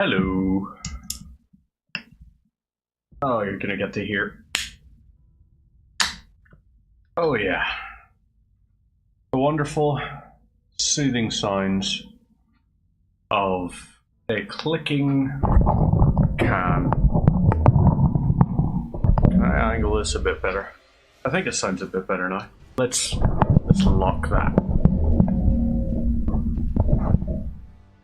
Hello. Oh, you're gonna get to hear. Oh yeah. The wonderful, soothing sounds of a clicking can. Can I angle this a bit better? I think it sounds a bit better now. Let's lock that.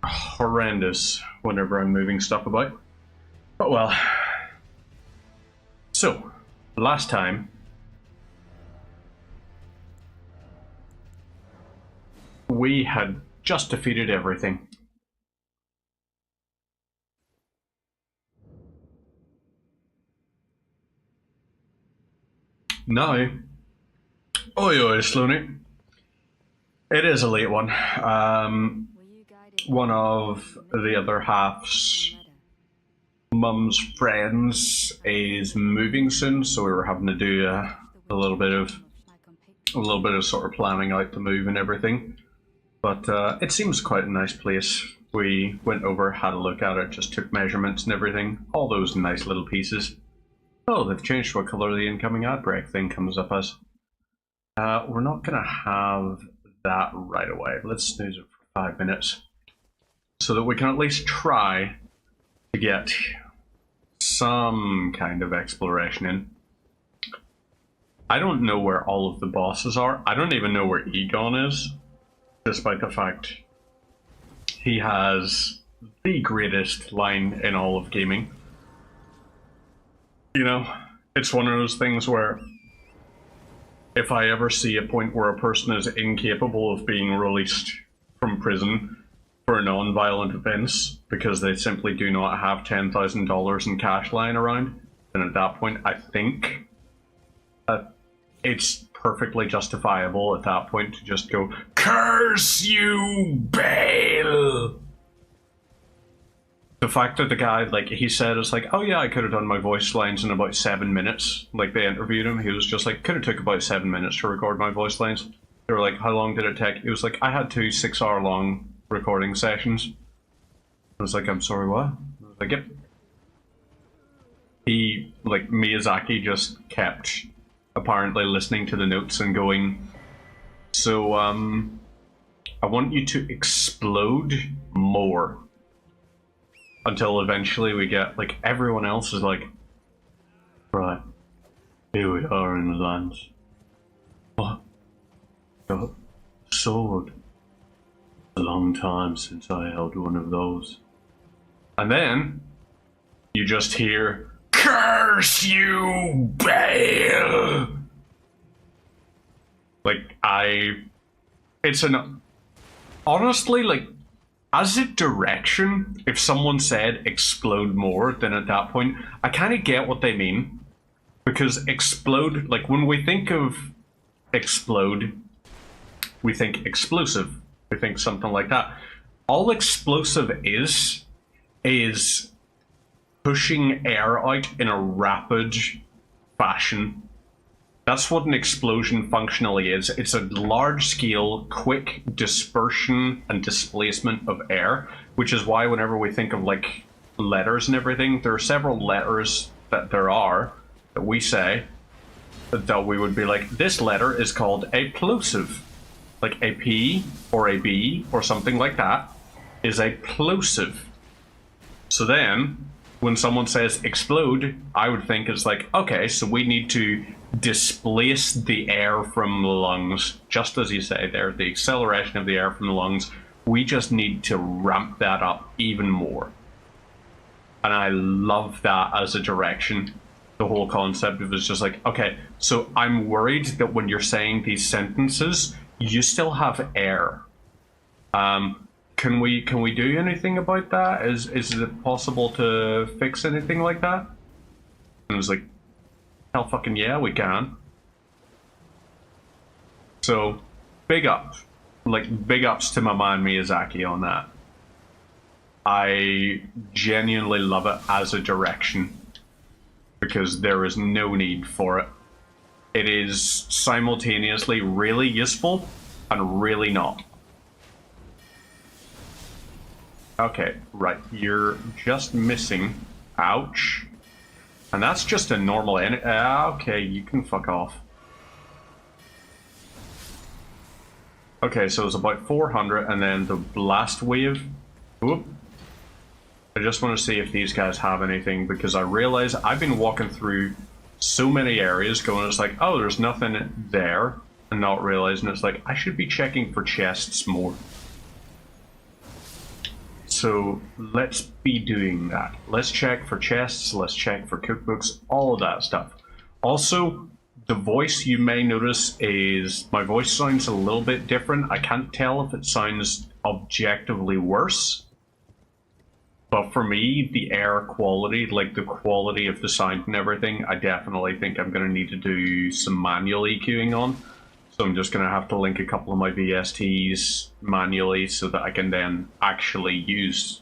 Horrendous whenever I'm moving stuff about. But well. So, last time we had just defeated everything. Now, oi Slooney. It is a late one. One of the other half's mum's friends is moving soon, so we were having to do a little bit of sort of planning out the move and everything. But it seems quite a nice place. We went over, had a look at it, just took measurements and everything. All those nice little pieces. Oh, they've changed what color the incoming ad break thing comes up as. We're not gonna have that right away. Let's snooze it for 5 minutes, so that we can at least try to get some kind of exploration in. I don't know where all of the bosses are. I don't even know where Egon is, despite the fact he has the greatest line in all of gaming. You know, it's one of those things where if I ever see a point where a person is incapable of being released from prison for non-violent offense because they simply do not have $10,000 in cash lying around, then at that point I think that it's perfectly justifiable at that point to just go, "Curse you, Bale!" The fact that the guy, like, he said, it's like, oh yeah, I could have done my voice lines in about 7 minutes. Like, they interviewed him, he was just like, could have took about 7 minutes to record my voice lines. They were like, how long did it take? He was like, I had 2 6-hour-long recording sessions. I was like, I'm sorry, what? I was like, yep. He, like, Miyazaki just kept apparently listening to the notes and going, so, I want you to explode more. Until eventually we get, like, everyone else is like, right, here we are in the lands. What? Got a sword. A long time since I held one of those. And then you just hear, "Curse you, Bale!" Like, it's an, honestly, like, as a direction, if someone said explode more, then at that point, I kind of get what they mean. Because explode, like, when we think of explode, we think explosive. We think something like that. All explosive is pushing air out in a rapid fashion. That's what an explosion functionally is. It's a large-scale, quick dispersion and displacement of air, which is why whenever we think of, like, letters and everything, there are several letters that we say, that we would be like, this letter is called a plosive. Like a P or a B or something like that is a plosive. So then, when someone says explode, I would think it's like, okay, so we need to displace the air from the lungs, just as you say there, the acceleration of the air from the lungs. We just need to ramp that up even more. And I love that as a direction. The whole concept of it's just like, okay, so I'm worried that when you're saying these sentences, you still have air. Can we do anything about that? Is it possible to fix anything like that? And I was like, hell fucking yeah, we can. So, big ups to my man Miyazaki on that. I genuinely love it as a direction, because there is no need for it. It is simultaneously really useful and really not. Okay, right. You're just missing. Ouch. And that's just a normal okay, you can fuck off. Okay, so it's about 400, and then the last wave. Whoop. I just want to see if these guys have anything, because I realize I've been walking through so many areas going, it's like, oh, there's nothing there, and not realizing it's like, I should be checking for chests more. So let's be doing that. Let's check for chests, let's check for cookbooks, all of that stuff. Also, the voice, you may notice, is my voice sounds a little bit different. I can't tell if it sounds objectively worse. But for me, the air quality, like the quality of the sound and everything, I definitely think I'm going to need to do some manual EQing on. So I'm just going to have to link a couple of my VSTs manually so that I can then actually use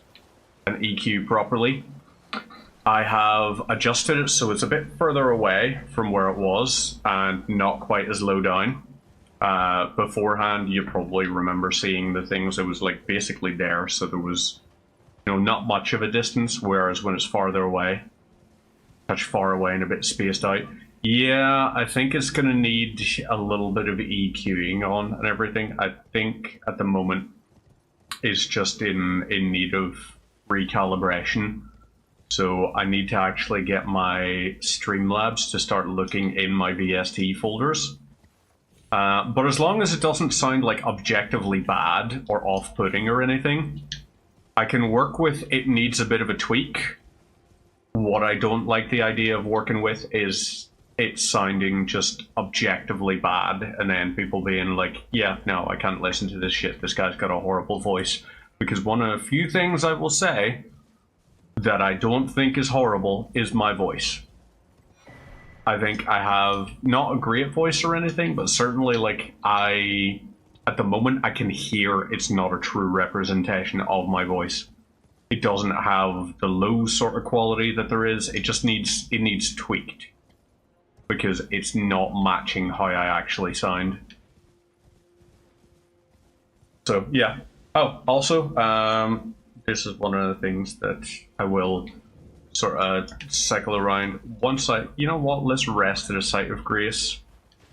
an EQ properly. I have adjusted it so it's a bit further away from where it was and not quite as low down. Beforehand, you probably remember seeing the things that was like basically there, so there was, you know, not much of a distance, whereas when it's farther away, touch far away and a bit spaced out. Yeah, I think it's going to need a little bit of EQing on and everything. I think at the moment it's just in need of recalibration. So I need to actually get my Streamlabs to start looking in my VST folders. But as long as it doesn't sound like objectively bad or off-putting or anything, I can work with it needs a bit of a tweak. What I don't like the idea of working with is it sounding just objectively bad, and then people being like, yeah, no, I can't listen to this shit, this guy's got a horrible voice. Because one of the few things I will say that I don't think is horrible is my voice. I think I have not a great voice or anything, but certainly like at the moment I can hear it's not a true representation of my voice. It doesn't have the low sort of quality that there is. It just needs tweaked, because it's not matching how I actually sound. So yeah. Oh, also, this is one of the things that I will sort of cycle around. Once you know what, let's rest at a site of grace.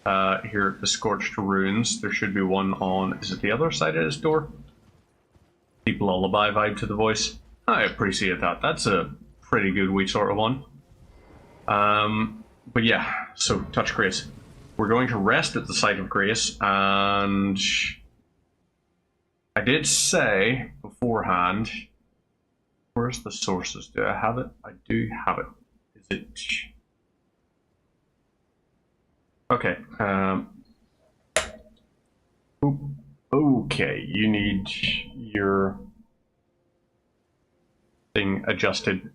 Here at the Scorched Ruins, there should be one on, is it the other side of this door? Deep lullaby vibe to the voice. I appreciate that. That's a pretty good wee sort of one. But yeah, so touch grace. We're going to rest at the site of grace, and I did say beforehand, where's the sources? Do I have it? I do have it. Is it? Okay. Okay, you need your thing adjusted.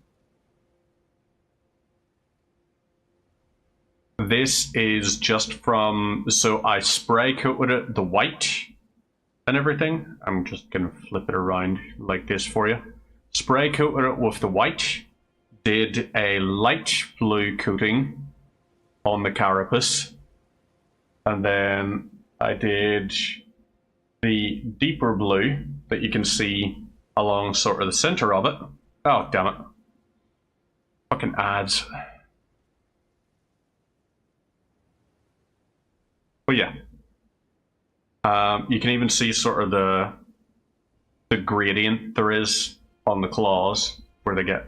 This is just from, so I spray coated it, the white and everything. I'm just gonna flip it around like this for you. Spray coated it with the white, did a light blue coating on the carapace, and then I did the deeper blue that you can see along sort of the center of it. Oh, damn it. Fucking ads. But yeah. You can even see sort of the gradient there is on the claws where they get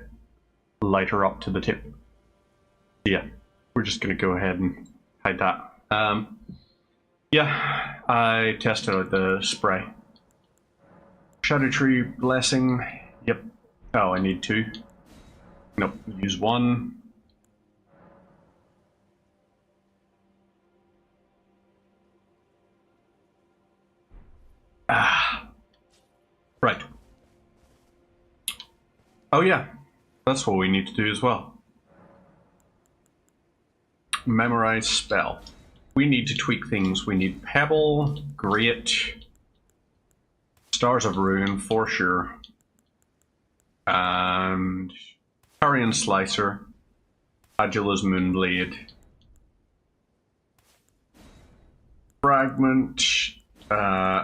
lighter up to the tip. Yeah, we're just going to go ahead and hide that. Yeah, I tested out the spray. Shadow Tree Blessing. Yep. Oh, I need two. Nope, use one. Right. Oh yeah, that's what we need to do as well. Memorize spell. We need to tweak things. We need Pebble, Great, Stars of Ruin for sure, and Carrion Slicer, Adula's Moonblade, Fragment,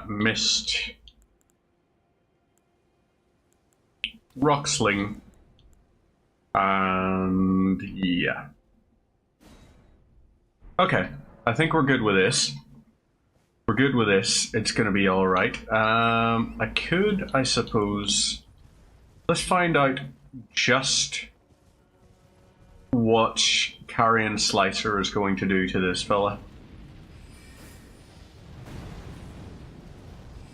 Mist, rock sling. And yeah. Okay, I think we're good with this. We're good with this. It's gonna be alright. I could, I suppose... Let's find out just what Carrion Slicer is going to do to this fella.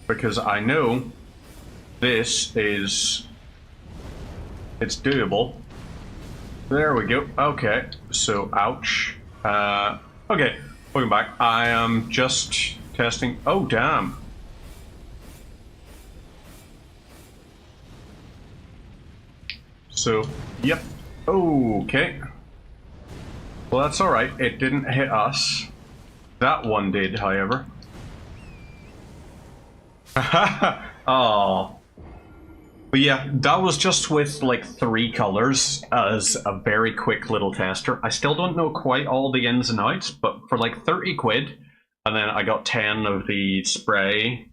Because I know this is... It's doable. There we go. Okay, so ouch. Okay, welcome back. I am just testing. Oh, damn. So, yep. Okay. Well, that's alright. It didn't hit us. That one did, however. Oh. But yeah, that was just with like 3 colors as a very quick little tester. I still don't know quite all the ins and outs, but for like 30 quid, and then I got 10 of the spray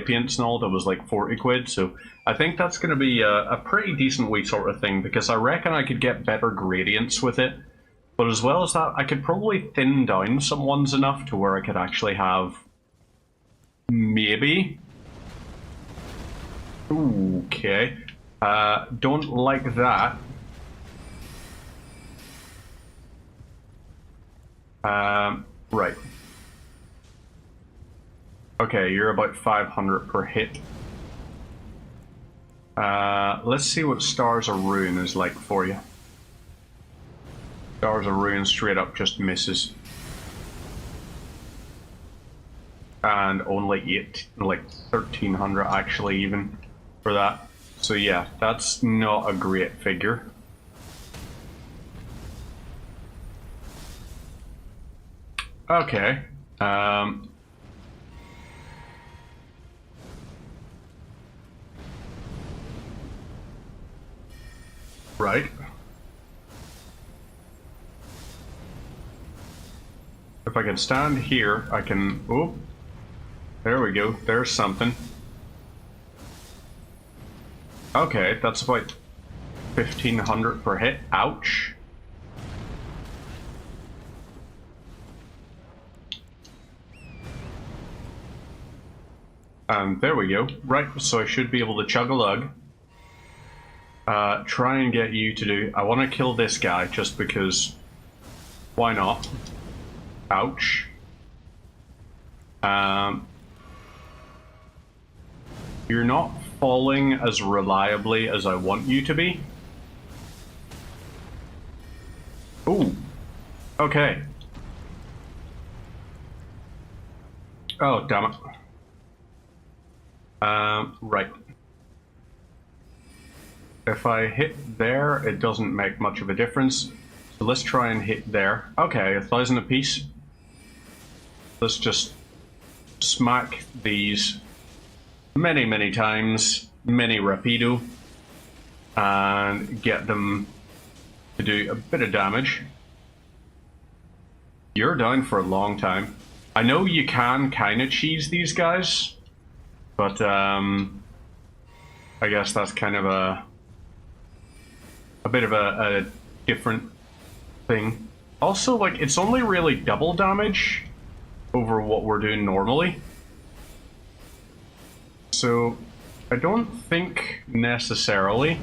paints and all, that was like 40 quid. So I think that's going to be a pretty decent wee sort of thing, because I reckon I could get better gradients with it. But as well as that, I could probably thin down some ones enough to where I could actually have maybe... Okay. Don't like that. Right. Okay, you're about 500 per hit. Let's see what Stars of Ruin is like for you. Stars of Ruin straight up just misses. And only 1300 actually even for that. So yeah, that's not a great figure. Okay. Right. If I can stand here, I can... Oh, there we go. There's something. Okay, that's about 1500 per hit. Ouch. And there we go. Right, so I should be able to chug a lug. Try and get you to do... I want to kill this guy just because... Why not? Ouch. You're not falling as reliably as I want you to be. Ooh. Okay. Oh, damn it. Right. If I hit there, it doesn't make much of a difference. So let's try and hit there. Okay, 1,000 apiece. Let's just smack these many times, many rapido, and get them to do a bit of damage. You're down for a long time. I know you can kind of cheese these guys, but I guess that's kind of a bit of a different thing. Also, like, it's only really double damage over what we're doing normally. So, I don't think necessarily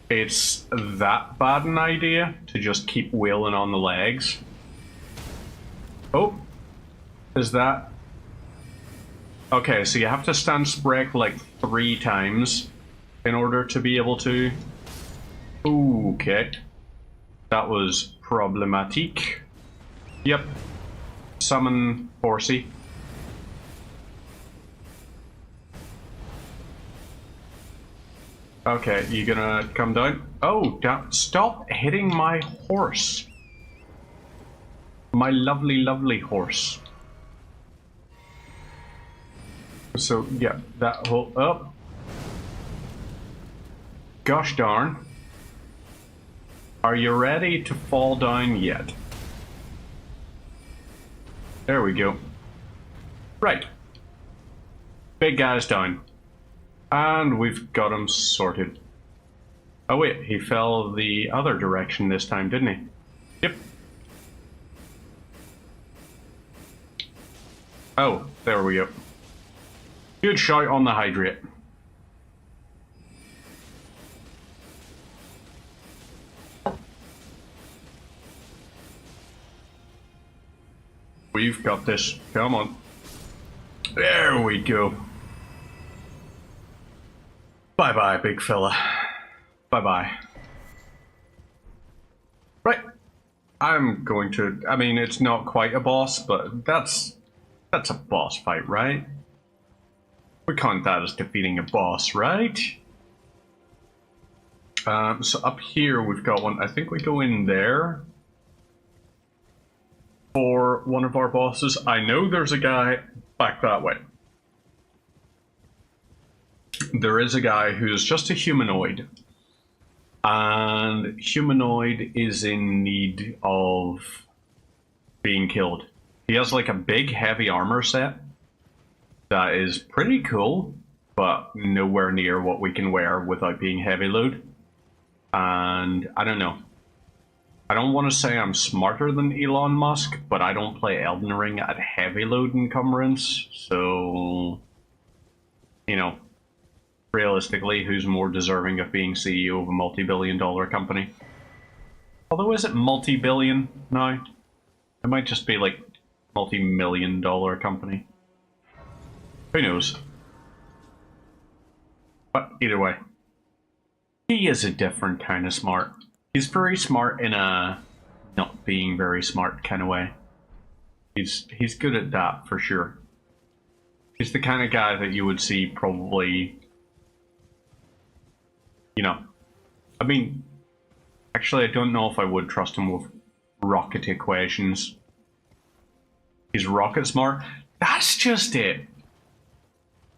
it's that bad an idea to just keep wailing on the legs. Oh, is that... Okay, so you have to stand Shrek like 3 times in order to be able to... Okay. That was problematic. Yep. Summon Horsey. Okay, you gonna come down? Oh, stop hitting my horse. My lovely horse. So, yeah, that whole... Oh. Gosh darn. Are you ready to fall down yet? There we go. Right. Big guy's down. And we've got him sorted. Oh wait, he fell the other direction this time, didn't he? Yep. Oh, there we go. Good shot on the hydrate. We've got this. Come on. There we go. Bye-bye, big fella. Bye-bye. Right. I'm going to... I mean, it's not quite a boss, but that's a boss fight, right? We count that as defeating a boss, right? So up here we've got one. I think we go in there for one of our bosses. I know there's a guy back that way. There is a guy who's just a humanoid. And humanoid is in need of being killed. He has like a big heavy armor set that is pretty cool, but nowhere near what we can wear without being heavy load. And I don't know. I don't want to say I'm smarter than Elon Musk, but I don't play Elden Ring at heavy load encumbrance, so you know, realistically, who's more deserving of being CEO of a multi-billion-dollar company? Although, is it multi-billion now? It might just be like multi-million-dollar company. Who knows? But either way, he is a different kind of smart. He's very smart in a not being very smart kind of way. He's good at that for sure. He's the kind of guy that you would see probably, you know, I mean, actually I don't know if I would trust him with rocket equations. He's rocket smart. That's just it.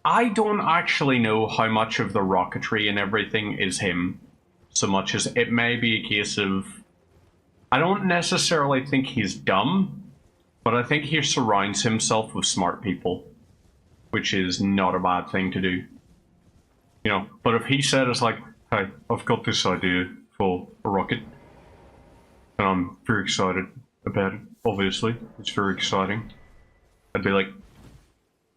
I don't actually know how much of the rocketry and everything is him, so much as it may be a case of, I don't necessarily think he's dumb, but I think he surrounds himself with smart people, which is not a bad thing to do. You know, but if he said it's like, hey, I've got this idea for a rocket, and I'm very excited about it, obviously, it's very exciting, I'd be like,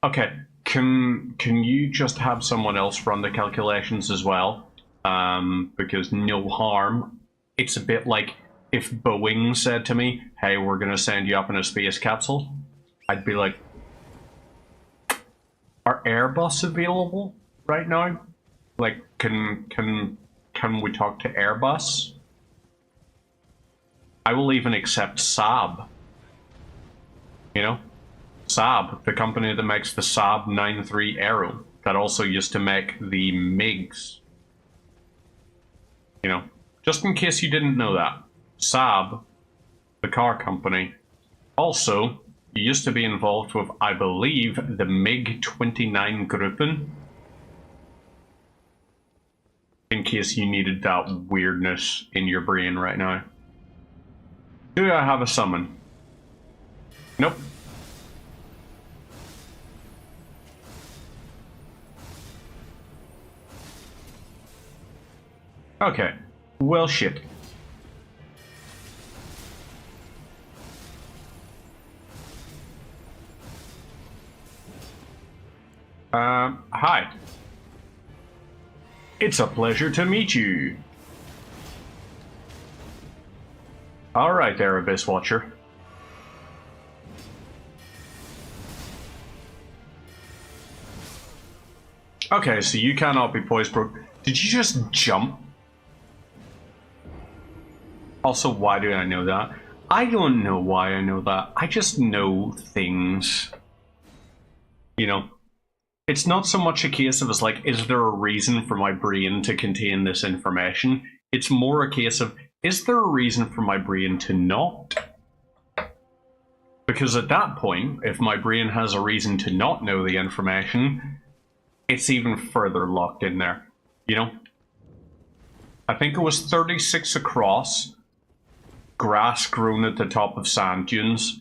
okay, can you just have someone else run the calculations as well? Because no harm. It's a bit like if Boeing said to me, hey, we're going to send you up in a space capsule. I'd be like, are Airbus available right now? Like, can we talk to Airbus? I will even accept Saab. You know? Saab, the company that makes the Saab 9-3 Aero, that also used to make the MiGs. You know, just in case you didn't know that, Saab, the car company, also used to be involved with, I believe, the MiG-29 Gripen. In case you needed that weirdness in your brain right now. Do I have a summon? Nope. Okay, well shit. Hi. It's a pleasure to meet you. Alright there, Abyss Watcher. Okay, so you cannot be poised, bro. Did you just jump? Also, why do I know that? I don't know why I know that. I just know things. You know? It's not so much a case of it's like, is there a reason for my brain to contain this information? It's more a case of, is there a reason for my brain to not? Because at that point, if my brain has a reason to not know the information, it's even further locked in there. You know? I think it was 36 across. Grass grown at the top of sand dunes.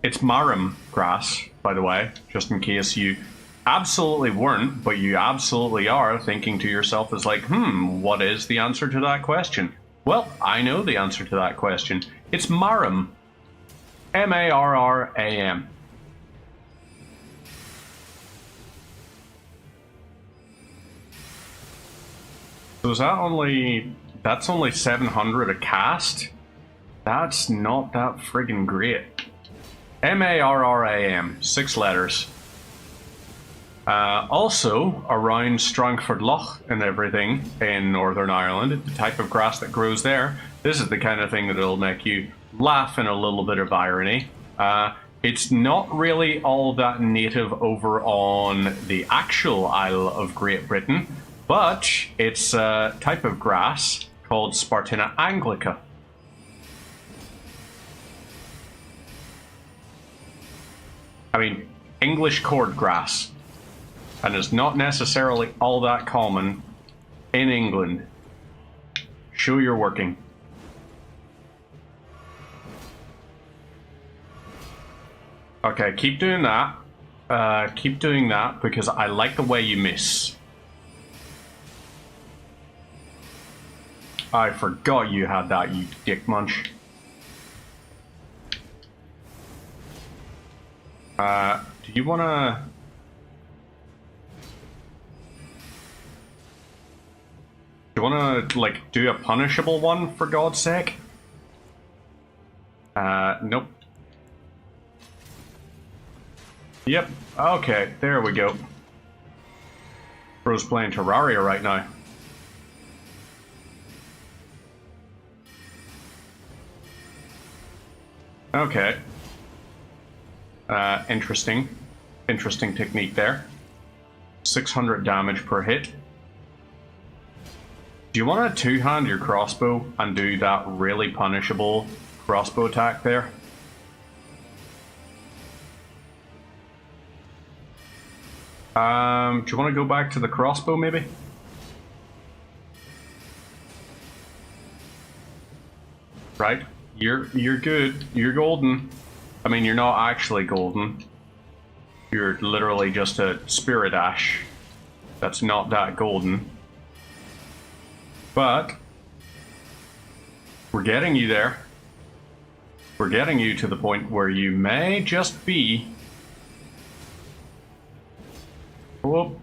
It's marram grass, by the way, just in case you absolutely weren't, but you absolutely are thinking to yourself as like, what is the answer to that question? Well, I know the answer to that question. It's marram. M-A-R-R-A-M. So is that only... That's only 700 a cast? That's not that friggin' great. M-A-R-R-A-M. 6 letters. Also, around Strangford Lough and everything in Northern Ireland, the type of grass that grows there, this is the kind of thing that'll make you laugh in a little bit of irony. It's not really all that native over on the actual Isle of Great Britain, but it's a type of grass called Spartina anglica. I mean, English cordgrass. And is not necessarily all that common in England. Show you're working. Okay, keep doing that. Keep doing that because I like the way you miss. I forgot you had that, you dick munch. Do you wanna... Do you want to, like, do a punishable one, for God's sake? Nope. Yep, okay, there we go. Bro's playing Terraria right now. Okay. Interesting. Interesting technique there. 600 damage per hit. Do you want to two-hand your crossbow and do that really punishable crossbow attack there? Do you want to go back to the crossbow maybe? Right, you're good. You're golden. I mean, you're not actually golden. You're literally just a spirit ash that's not that golden. But we're getting you there. We're getting you to the point where you may just be... Whoop.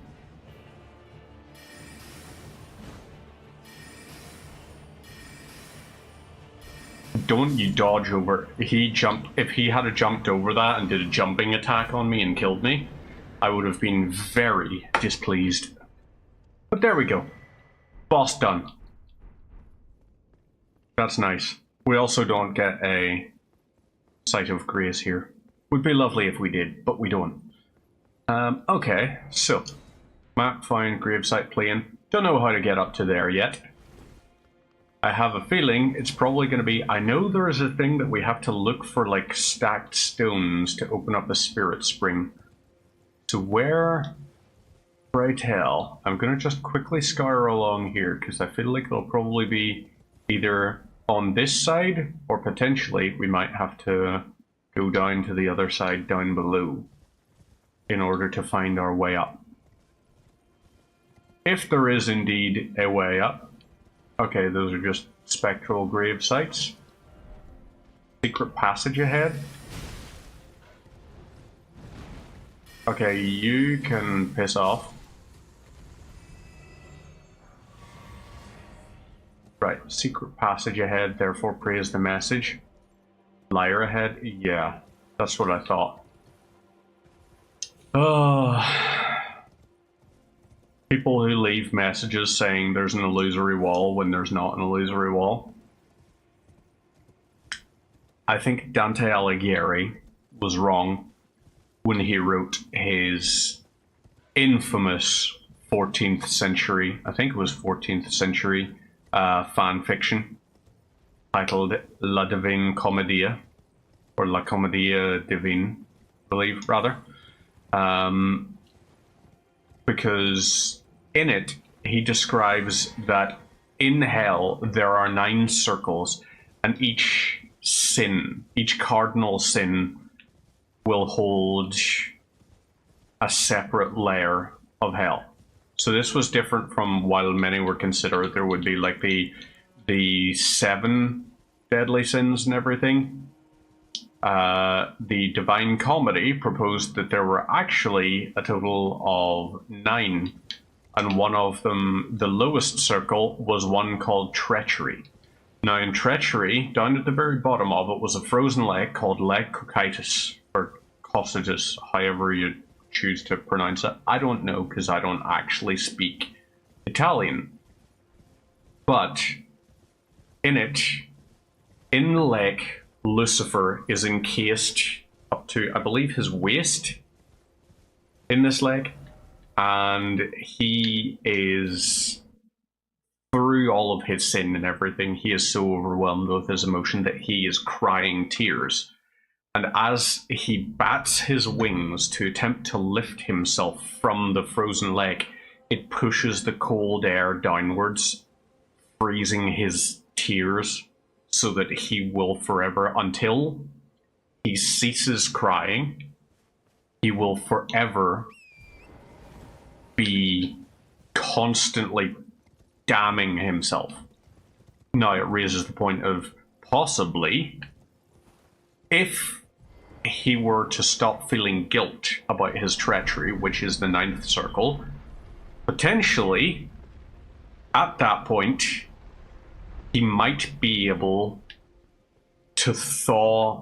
Don't you dodge over. He jumped. If he had jumped over that and did a jumping attack on me and killed me, I would have been very displeased. But there we go. Boss done. That's nice. We also don't get a Sight of Grace here. Would be lovely if we did, but we don't. Okay, so map found, gravesite plane. Don't know how to get up to there yet. I have a feeling it's probably going to be... I know there is a thing that we have to look for, like, stacked stones to open up the spirit spring. So where... Pray tell. I'm going to just quickly scour along here, because I feel like it'll probably be either on this side, or potentially we might have to go down to the other side down below in order to find our way up. If there is indeed a way up. Okay, those are just spectral grave sites. Secret passage ahead. Okay, you can piss off. Right, secret passage ahead, therefore praise the message. Liar ahead? Yeah, that's what I thought. People who leave messages saying there's an illusory wall when there's not an illusory wall. I think Dante Alighieri was wrong when he wrote his infamous 14th century, I think it was 14th century, fan fiction titled La Divine Commedia, or La Commedia Divine, I believe, rather. Because in it, he describes that in hell there are 9 circles, and each sin, each cardinal sin, will hold a separate layer of hell. So this was different from while many were considered there would be like the 7 deadly sins and everything. The Divine Comedy proposed that there were actually a total of 9, and one of them, the lowest circle, was one called Treachery. Now in Treachery, down at the very bottom of it was a frozen lake called Lake Cocytus, or Cocytus, however you choose to pronounce it. I don't know, because I don't actually speak Italian. But in it, in the lake, Lucifer is encased up to, I believe, his waist in this lake, and he is, through all of his sin and everything, he is so overwhelmed with his emotion that he is crying tears. And as he bats his wings to attempt to lift himself from the frozen lake, it pushes the cold air downwards, freezing his tears so that he will forever, until he ceases crying, he will forever be constantly damning himself. Now it raises the point of possibly, if he were to stop feeling guilt about his treachery, which is the 9th circle, potentially, at that point, he might be able to thaw,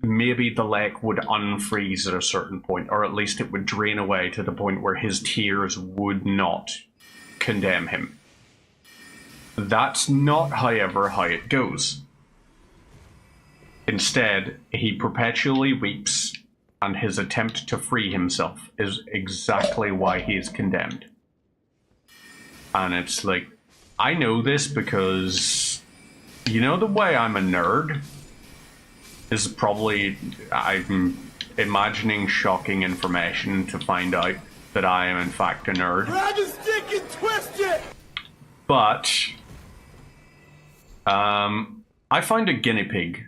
maybe the lake would unfreeze at a certain point, or at least it would drain away to the point where his tears would not condemn him. That's not, however, how it goes. Instead, he perpetually weeps, and his attempt to free himself is exactly why he is condemned. And it's like, I know this because, you know, the way I'm a nerd is probably, I'm imagining shocking information to find out that I am in fact a nerd. Grab the stick and twist it! But, I found a guinea pig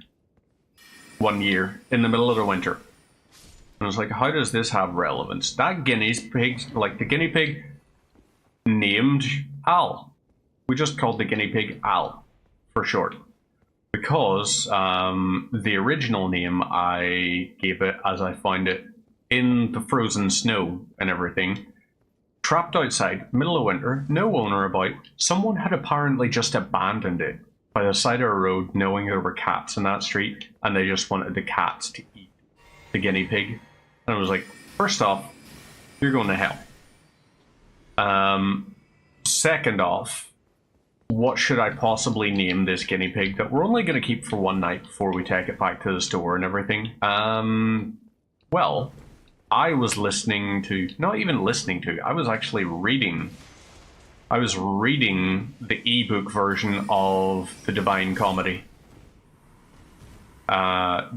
one year in the middle of the winter. And I was like, how does this have relevance? That guinea pig, like the guinea pig named Al. We just called the guinea pig Al for short. Because the original name I gave it as I found it in the frozen snow and everything. Trapped outside, middle of winter, no owner about. Someone had apparently just abandoned it by the side of a road, knowing there were cats in that street, and they just wanted the cats to eat the guinea pig. And I was like, first off, you're going to hell. Second off, what should I possibly name this guinea pig that we're only going to keep for one night before we take it back to the store and everything? Well, I was listening to, not even listening to, I was actually reading. I was reading the ebook version of the Divine Comedy.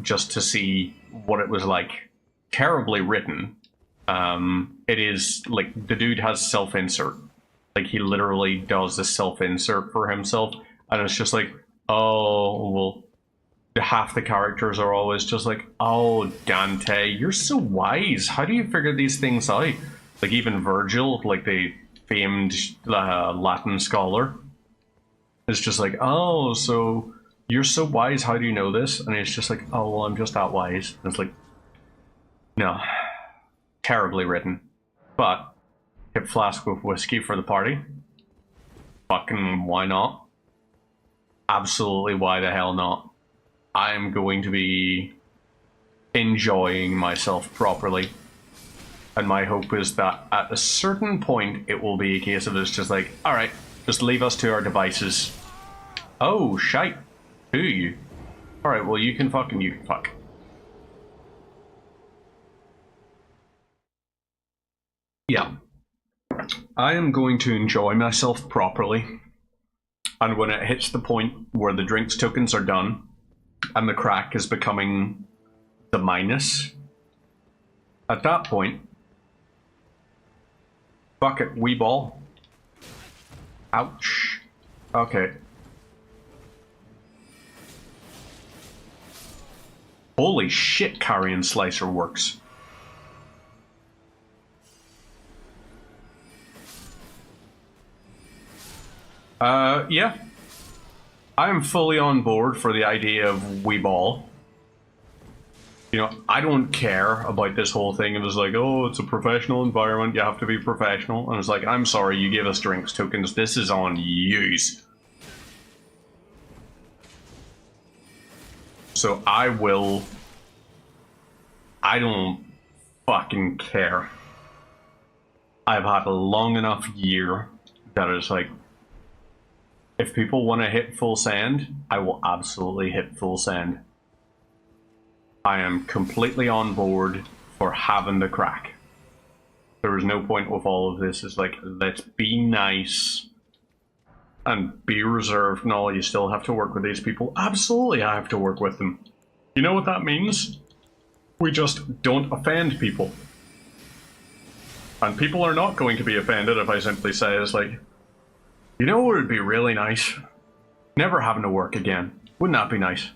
Just to see what it was like. Terribly written. It is, like, the dude has self-insert. Like, he literally does the self-insert for himself. And it's just like, oh, well, half the characters are always just like, oh, Dante, you're so wise. How do you figure these things out? Like, even Virgil, like the famed Latin scholar, is just like, oh, so you're so wise, how do you know this? And it's just like, oh, well, I'm just that wise. And it's like, no. Terribly written. But, hip flask with whiskey for the party. Fucking why not? Absolutely why the hell not? I'm going to be enjoying myself properly. And my hope is that at a certain point, it will be a case of it's just like, alright, just leave us to our devices. Oh, shite. Who you? Alright, well, you can fuck and you can fuck. Yeah. I am going to enjoy myself properly. And when it hits the point where the drinks tokens are done, and the crack is becoming the minus, at that point, fuck it, wee ball. Ouch. Okay. Holy shit, Carrion Slicer works. Yeah. I am fully on board for the idea of Weeball. You know, I don't care about this whole thing. It was like, oh, it's a professional environment, you have to be professional. And it's like, I'm sorry, you gave us drinks tokens, this is on yous. So I don't fucking care. I've had a long enough year that it's like, if people want to hit full send, I will absolutely hit full send. I am completely on board for having the crack. There is no point with all of this. It's like, let's be nice and be reserved. No, you still have to work with these people. Absolutely, I have to work with them. You know what that means? We just don't offend people. And people are not going to be offended if I simply say, it's like, you know what would be really nice? Never having to work again. Wouldn't that be nice?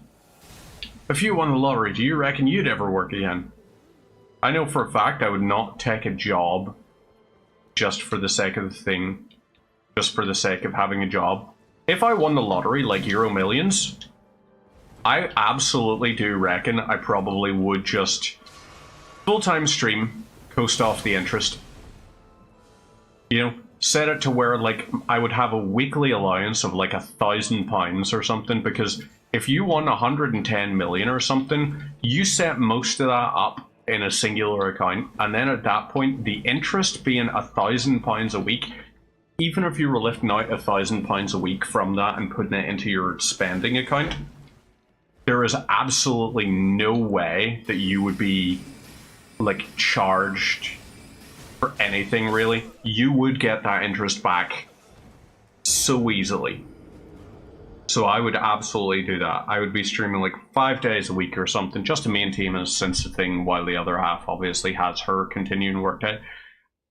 If you won the lottery, do you reckon you'd ever work again? I know for a fact I would not take a job just for the sake of the thing, just for the sake of having a job. If I won the lottery, like Euro Millions, I absolutely do reckon I probably would just full-time stream, coast off the interest. You know, set it to where, like, I would have a weekly allowance of like £1,000 or something, because if you won 110 million or something, you set most of that up in a singular account, and then at that point, the interest being £1,000 a week, even if you were lifting out £1,000 a week from that and putting it into your spending account, there is absolutely no way that you would be like charged for anything, really. You would get that interest back so easily. So I would absolutely do that. I would be streaming like 5 days a week or something, just to maintain a sense of thing, while the other half obviously has her continuing work day.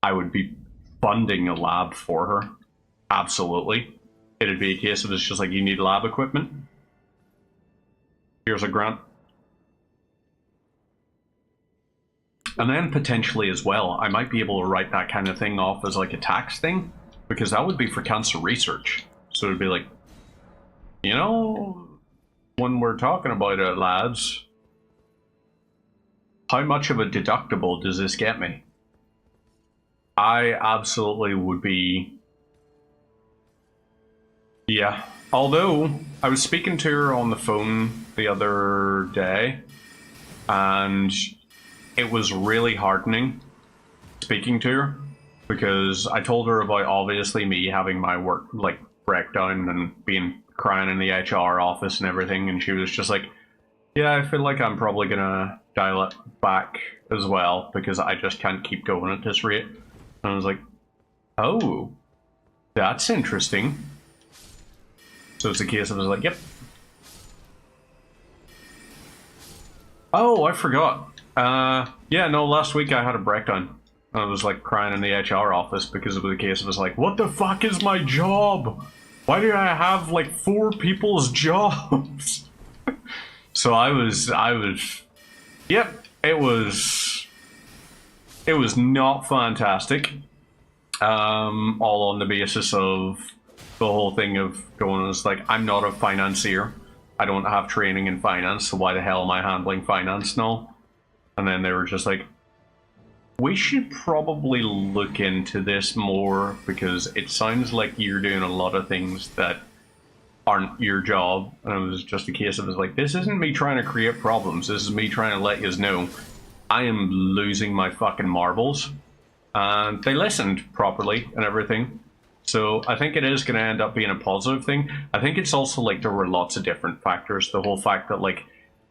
I would be funding a lab for her. Absolutely. It'd be a case of it's just like, you need lab equipment. Here's a grant. And then potentially as well, I might be able to write that kind of thing off as like a tax thing, because that would be for cancer research. So it'd be like, you know, when we're talking about it, lads, how much of a deductible does this get me? I absolutely would be... Yeah. Although, I was speaking to her on the phone the other day, and it was really heartening speaking to her, because I told her about obviously me having my work like breakdown and being crying in the HR office and everything, and she was just like, yeah, I feel like I'm probably gonna dial it back as well, because I just can't keep going at this rate. And I was like, oh, that's interesting. So it's a case of, I was like, yep. Oh, I forgot. Yeah, no, last week I had a breakdown. I was like crying in the HR office because of the case. It was like, what the fuck is my job? Why do I have like 4 people's jobs? So I was, yep, it was not fantastic. All on the basis of the whole thing of going, it's like, I'm not a financier. I don't have training in finance, so why the hell am I handling finance now? And then they were just like, we should probably look into this more, because it sounds like you're doing a lot of things that aren't your job. And it was just a case of, it was like, this isn't me trying to create problems. This is me trying to let you know I am losing my fucking marbles. And they listened properly and everything. So I think it is going to end up being a positive thing. I think it's also like, there were lots of different factors. The whole fact that, like,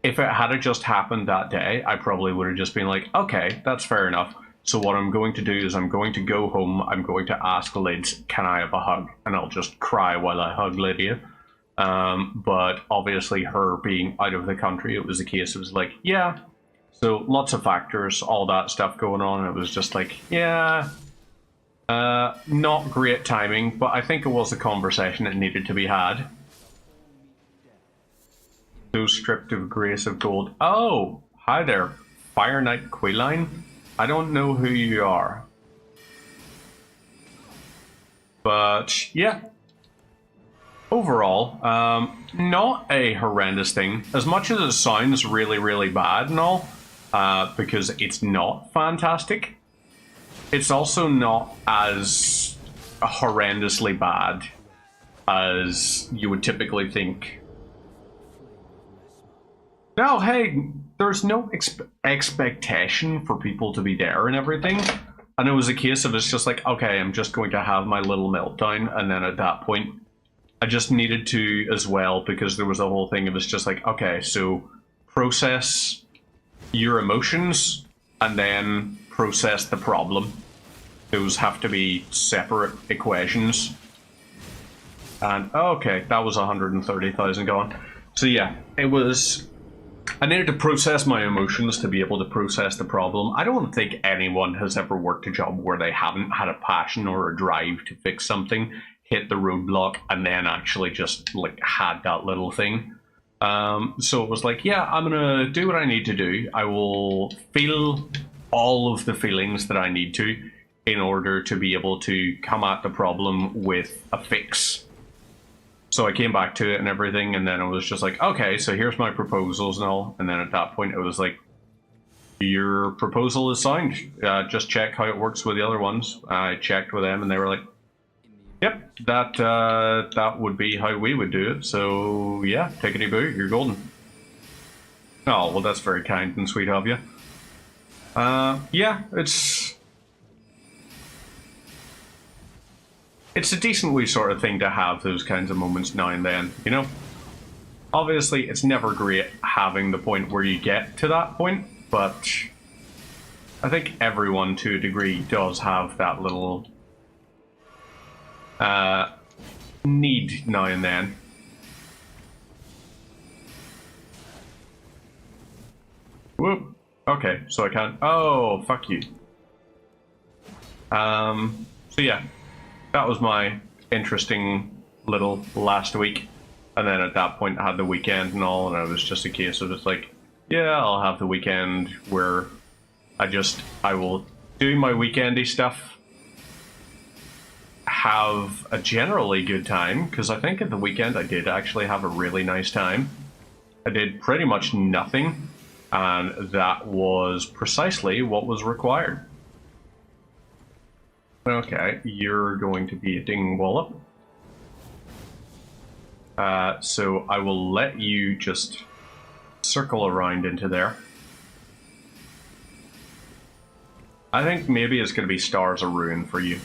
if it had just happened that day, I probably would have just been like, okay, that's fair enough. So what I'm going to do is I'm going to go home, I'm going to ask Lids, can I have a hug? And I'll just cry while I hug Lydia. But obviously her being out of the country, it was the case, it was like, yeah. So lots of factors, all that stuff going on. It was just like, yeah, not great timing, but I think it was a conversation that needed to be had. Those stripped of grace of gold. Oh, hi there, Fire Knight Quailine. I don't know who you are. But, yeah. Overall, not a horrendous thing. As much as it sounds really, really bad and all, because it's not fantastic, it's also not as horrendously bad as you would typically think. No, hey, there's no expectation for people to be there and everything. And it was a case of it's just like, okay, I'm just going to have my little meltdown, and then at that point, I just needed to as well, because there was a whole thing of it's just like, okay, so process your emotions and then process the problem. Those have to be separate equations. And okay, that was 130,000 gone. So yeah, it was... I needed to process my emotions to be able to process the problem. I don't think anyone has ever worked a job where they haven't had a passion or a drive to fix something, hit the roadblock, and then actually just like had that little thing. So it was like, yeah, I'm gonna do what I need to do. I will feel all of the feelings that I need to in order to be able to come at the problem with a fix. So I came back to it and everything, and then it was just like, okay, so here's my proposals and all. And then at that point, it was like, your proposal is signed. Just check how it works with the other ones. I checked with them, and they were like, yep, that would be how we would do it. So yeah, tickety-boo, you're golden. Oh, well, that's very kind and sweet of you. Yeah, it's a decent wee sort of thing to have those kinds of moments now and then, you know? Obviously, it's never great having the point where you get to that point, but I think everyone to a degree does have that little need now and then. Whoop. Okay, so I can't... Oh, fuck you. So yeah. That was my interesting little last week. And then at that point I had the weekend and all, and it was just a case of it's like, yeah, I'll have the weekend where I will do my weekendy stuff, have a generally good time, because I think at the weekend I did actually have a really nice time. I did pretty much nothing, and that was precisely what was required. Okay, you're going to be a ding wallop. So I will let you just circle around into there. I think maybe it's going to be Stars of Ruin for you.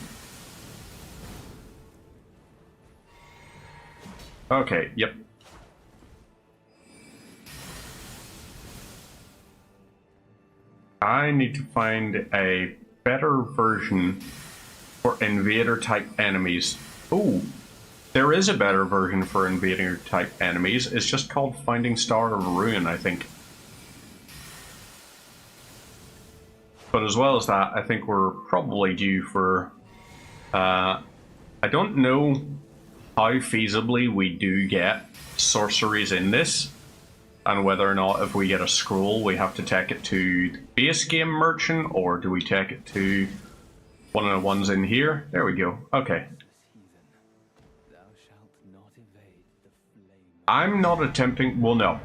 Okay, yep. I need to find a better version for invader type enemies. Ooh, there is a better version for invader type enemies. It's just called Finding Star of Ruin, I think. But as well as that, I think we're probably due for... I don't know how feasibly we do get sorceries in this, and whether or not if we get a scroll we have to take it to the base game merchant, or do we take it to one of the ones in here. There we go. Okay. I'm not attempting... Well, no.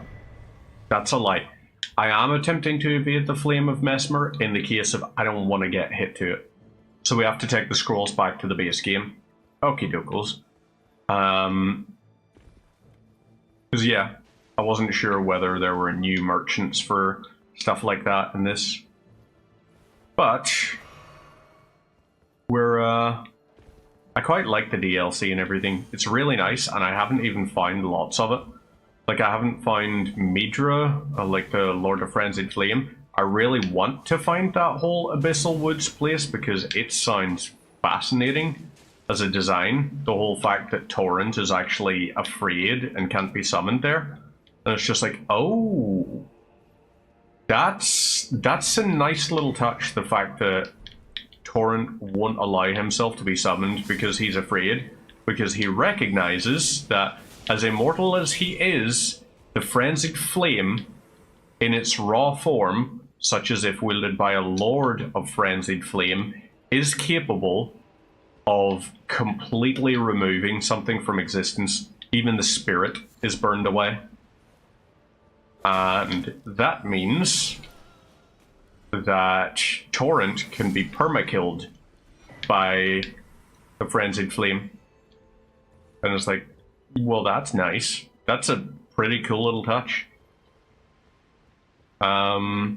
That's a lie. I am attempting to evade the Flame of Mesmer in the case of I don't want to get hit to it. So we have to take the scrolls back to the base game. Okie dokos. Because, yeah, I wasn't sure whether there were new merchants for stuff like that in this. But... I quite like the DLC and everything. It's really nice, and I haven't even found lots of it. Like, I haven't found Midra, like the Lord of Frenzied Flame. I really want to find that whole Abyssal Woods place because it sounds fascinating as a design. The whole fact that Torrent is actually afraid and can't be summoned there. And it's just like, oh, that's a nice little touch, the fact that Torrent won't allow himself to be summoned because he's afraid, because he recognizes that as immortal as he is, The frenzied flame, in its raw form, such as if wielded by a lord of frenzied flame, is capable of completely removing something from existence. Even the spirit is burned away. And that means that Torrent can be perma-killed by the frenzied flame. And it's like, well, that's nice. That's a pretty cool little touch. Also,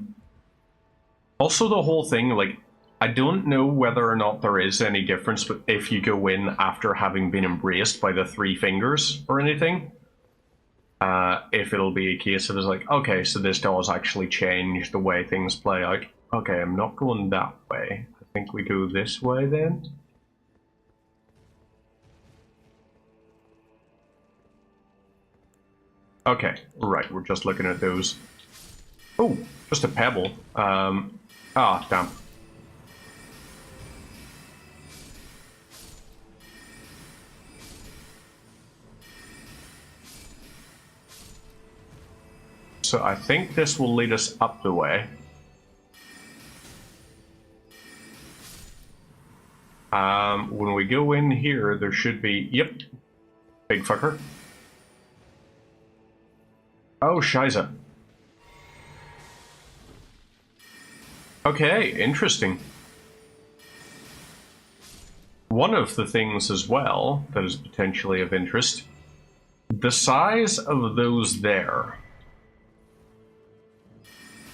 the whole thing, like, I don't know whether or not there is any difference but if you go in after having been embraced by the three fingers or anything. If it'll be a case of it's like, okay, so this does actually change the way things play out. Okay, I'm not going that way. I think we go this way then. Okay, right, we're just looking at those. Oh, just a pebble. Ah, damn. So I think this will lead us up the way. When we go in here, there should be... Yep. Big fucker. Oh, Shiza. Okay, interesting. One of the things as well that is potentially of interest, the size of those there,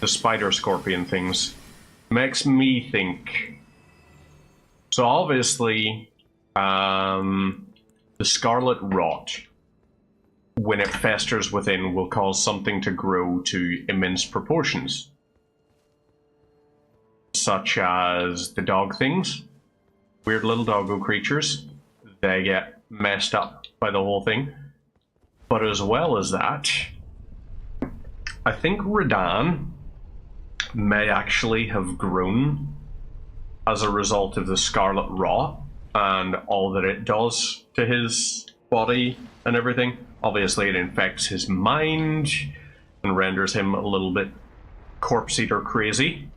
the spider scorpion things, makes me think. So obviously, the scarlet rot, when it festers within, will cause something to grow to immense proportions. Such as the dog things, weird little doggo creatures, they get messed up by the whole thing. But as well as that, I think Radahn may actually have grown as a result of the scarlet rot and all that it does to his body and everything. Obviously it infects his mind and renders him a little bit corpse eater crazy.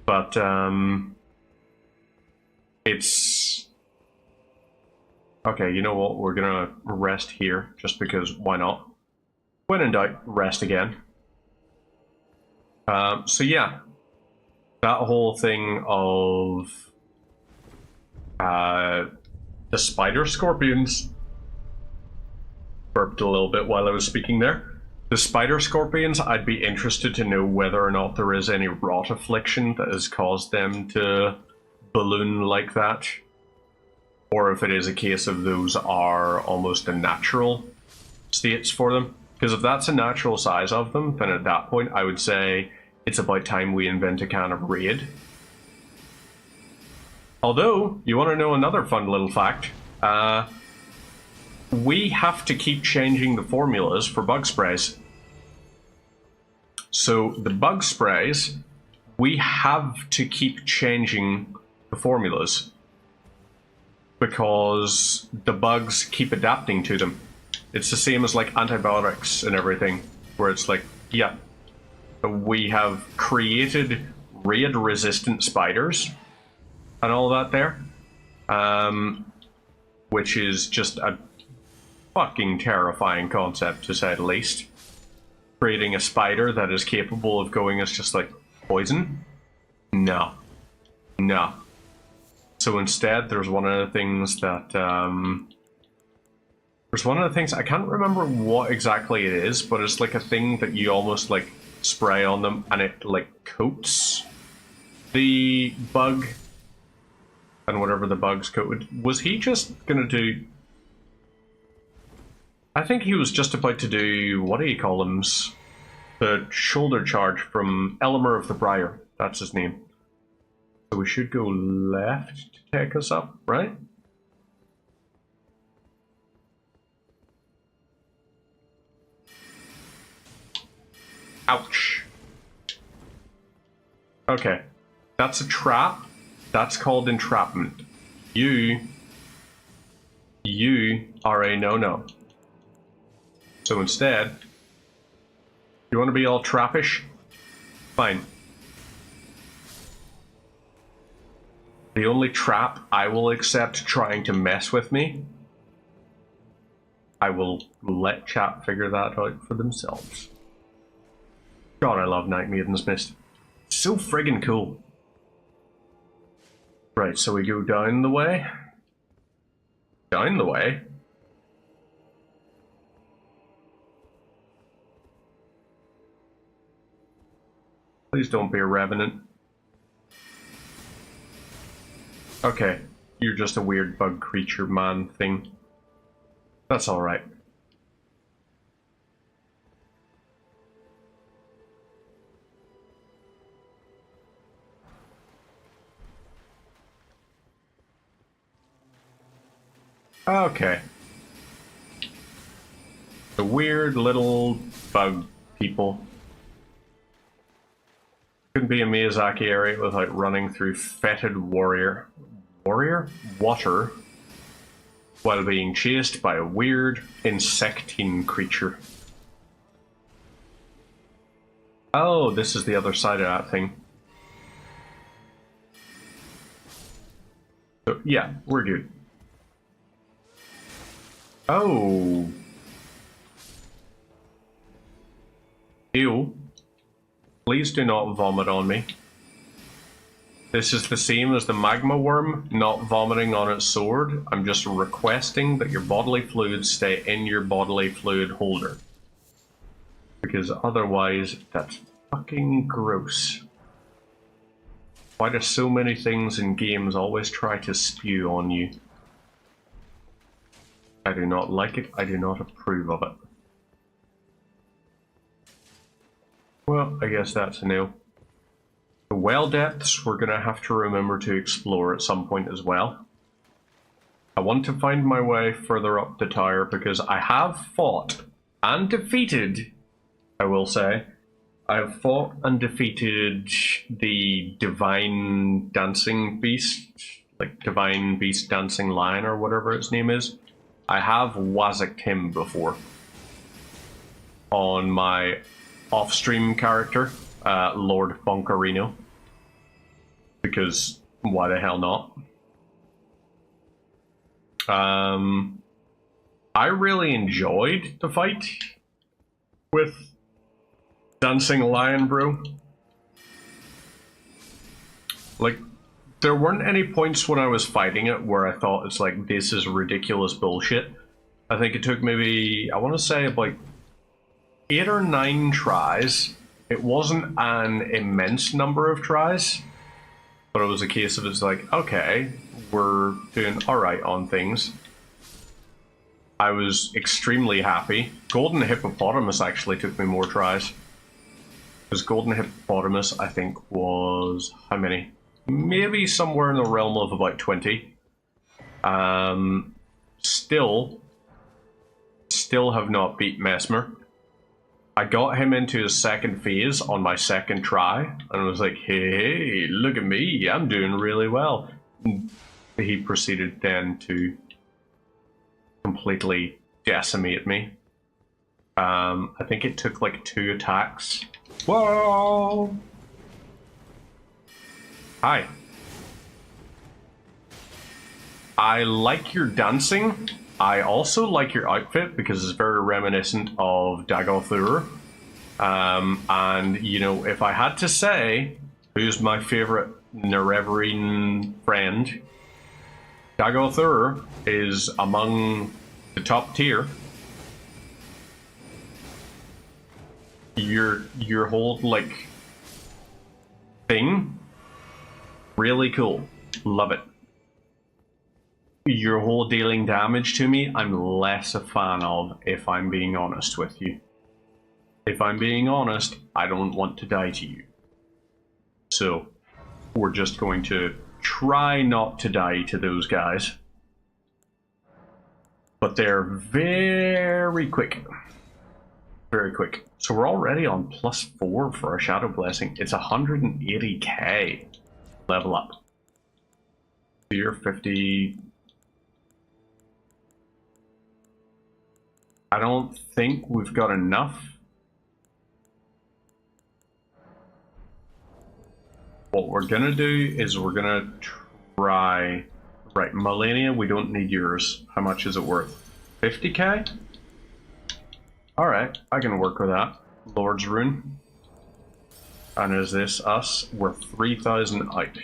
But it's okay, you know what, we're gonna rest here just because why not? When in doubt, rest again. So yeah, that whole thing of the spider scorpions, burped a little bit while I was speaking there. The spider scorpions, I'd be interested to know whether or not there is any rot affliction that has caused them to balloon like that, or if it is a case of those are almost a natural states for them. Because if that's a natural size of them, then at that point I would say it's about time we invent a kind of raid. Although, you want to know another fun little fact? We have to keep changing the formulas for bug sprays. So the bug sprays, we have to keep changing the formulas because the bugs keep adapting to them. It's the same as like antibiotics and everything, where it's like, yeah, we have created raid-resistant spiders and all that there, which is just a fucking terrifying concept, to say the least. Creating a spider that is capable of going as just like poison? No. No. So instead, there's one of the things that, there's one of the things, I can't remember what exactly it is, but it's like a thing that you almost like spray on them and it like coats the bug and whatever the bug's coated. Was he just gonna do... I think he was just about to do, what do you call them? The shoulder charge from Elmer of the Briar. That's his name. So we should go left to take us up, right? Ouch. Okay. That's a trap. That's called entrapment. You are a no-no. So instead, You want to be all trappish? Fine. The only trap I will accept trying to mess with me, I will let chat figure that out for themselves. God, I love Night Maiden's Mist. So friggin' cool. Right, so we go down the way. Down the way? Please don't be a revenant. Okay, you're just a weird bug creature man thing. That's alright. Okay. The weird little bug people. Couldn't be a Miyazaki area without running through fetid water while being chased by a weird insectine creature. Oh, this is the other side of that thing. So, yeah, we're good. Oh. Ew. Please do not vomit on me. This is the same as the magma worm not vomiting on its sword. I'm just requesting that your bodily fluids stay in your bodily fluid holder. Because otherwise, that's fucking gross. Why do so many things in games always try to spew on you? I do not like it. I do not approve of it. Well, I guess that's a no. The well depths we're going to have to remember to explore at some point as well. I want to find my way further up the tower because I have fought and defeated, I will say, I have fought and defeated the Divine Dancing Beast, like Divine Beast Dancing Lion or whatever its name is. I have Wazziked him before on my off-stream character, Lord Bonkarino, because why the hell not? I really enjoyed the fight with Dancing Lion, bro. Like, there weren't any points when I was fighting it where I thought it's like, this is ridiculous bullshit. I think it took maybe, I want to say about 8 or 9 tries. It wasn't an immense number of tries, but it was a case of it's like, okay, we're doing alright on things. I was extremely happy. Golden Hippopotamus actually took me more tries. Because Golden Hippopotamus, I think, was how many? Maybe somewhere in the realm of about 20. Still have not beat Mesmer. I got him into his second phase on my second try, and was like, hey, look at me, I'm doing really well. He proceeded then to completely decimate me. I think it took like 2 attacks. Whoa! Hi. I like your dancing. I also like your outfit because it's very reminiscent of Dagothur. And, you know, if I had to say who's my favorite Nerevarine friend, Dagothur is among the top tier. Your whole, like, thing, really cool. Love it. Your whole dealing damage to me, I'm less a fan of, if I'm being honest with you. If I'm being honest, I don't want to die to you. So, we're just going to try not to die to those guys. But they're very quick. Very quick. So we're already on +4 for our Shadow Blessing. It's 180k level up. Tier 50... I don't think we've got enough what we're gonna do is we're gonna try... Right, Millennia, we don't need yours. How much is it worth? 50k? Alright, I can work with that. Lord's Rune. And is this us? We're 3,000 out.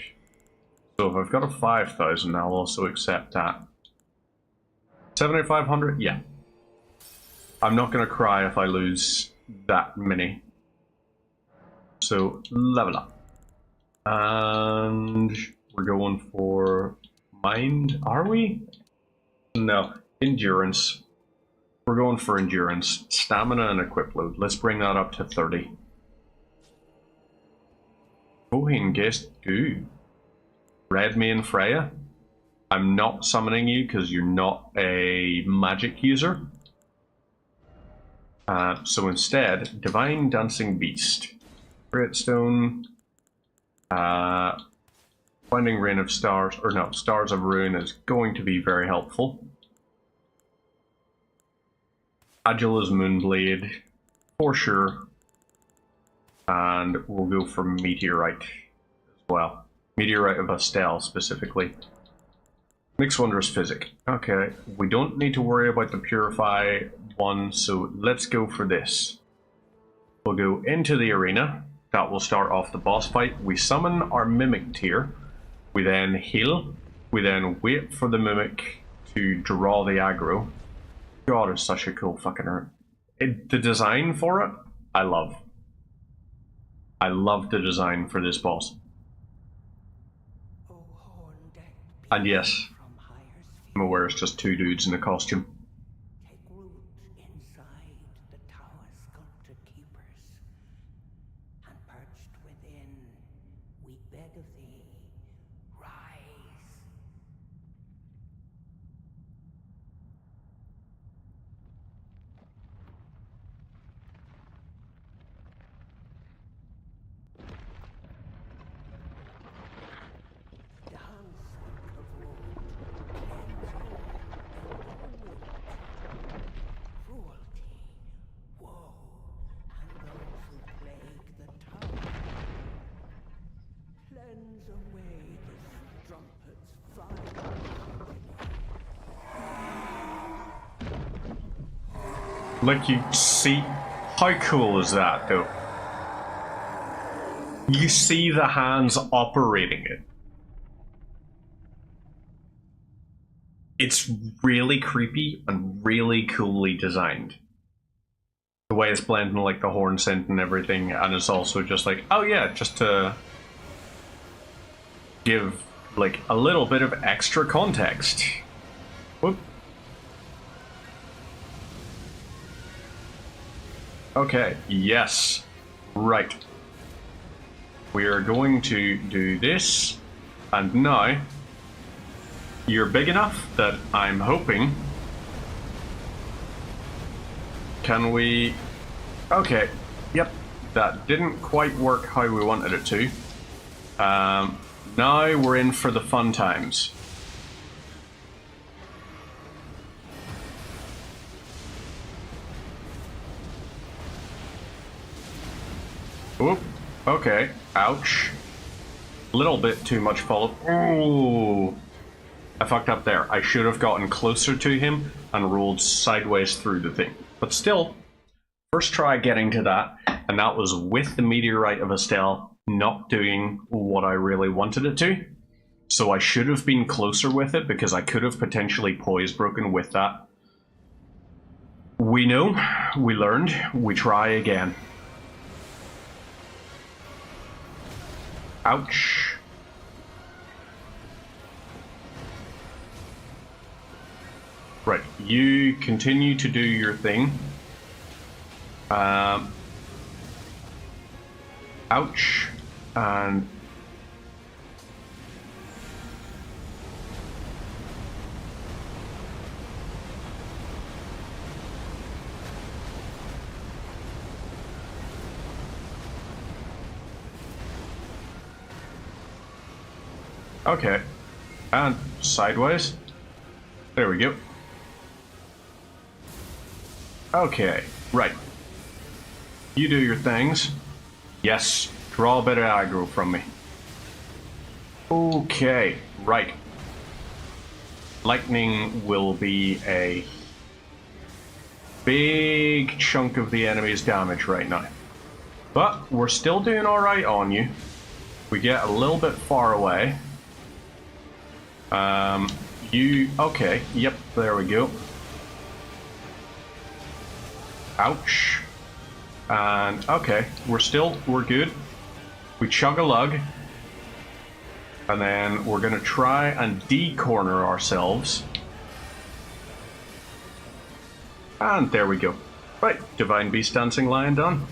So if I've got a 5,000, I'll also accept that. 7,500? Yeah. I'm not gonna cry if I lose that many. So, level up. And we're going for mind, are we? No, endurance. We're going for endurance, stamina, and equip load. Let's bring that up to 30. Bohin guest goo. Red Mane Freya. I'm not summoning you because you're not a magic user. So instead, Divine Dancing Beast. Gritstone. Finding Rain of Stars, or no, Stars of Ruin is going to be very helpful. Agile as Moonblade, for sure. And we'll go for Meteorite as well. Meteorite of Estelle, specifically. Mixed Wondrous Physic. Okay, we don't need to worry about the Purify one, so let's go for this. We'll go into the arena. That will start off the boss fight. We summon our Mimic tier. We then heal. We then wait for the Mimic to draw the aggro. God, it's such a cool fucking art. The design for it, I love. I love the design for this boss. And yes, I'm aware it's just two dudes in a costume. Take root inside the tower sculpted keepers, and perched within, we beg of thee, rise. Like, you see, how cool is that though? You see the hands operating it. It's really creepy and really coolly designed. The way it's blending like the horn scent and everything, and it's also just like, oh yeah, just to give like a little bit of extra context. Whoop. Okay, yes. Right. We are going to do this, and now you're big enough that I'm hoping... Can we... Okay, yep, that didn't quite work how we wanted it to. Now we're in for the fun times. Oop, okay, ouch. Little bit too much follow. Ooh, I fucked up there. I should have gotten closer to him and rolled sideways through the thing. But still, first try getting to that, and that was with the Meteorite of Estelle not doing what I really wanted it to. So I should have been closer with it, because I could have potentially poise broken with that. We know, we learned, we try again. Ouch. Right, you continue to do your thing. Ouch. And... Okay. And sideways. There we go. Okay, right. You do your things. Yes, draw a bit of aggro from me. Okay, right. Lightning will be a big chunk of the enemy's damage right now. But we're still doing alright on you. We get a little bit far away. Okay, yep, there we go. Ouch. And, okay, we're good. We chug a lug. And then we're gonna try and de-corner ourselves. And there we go. Right, Divine Beast Dancing Lion done.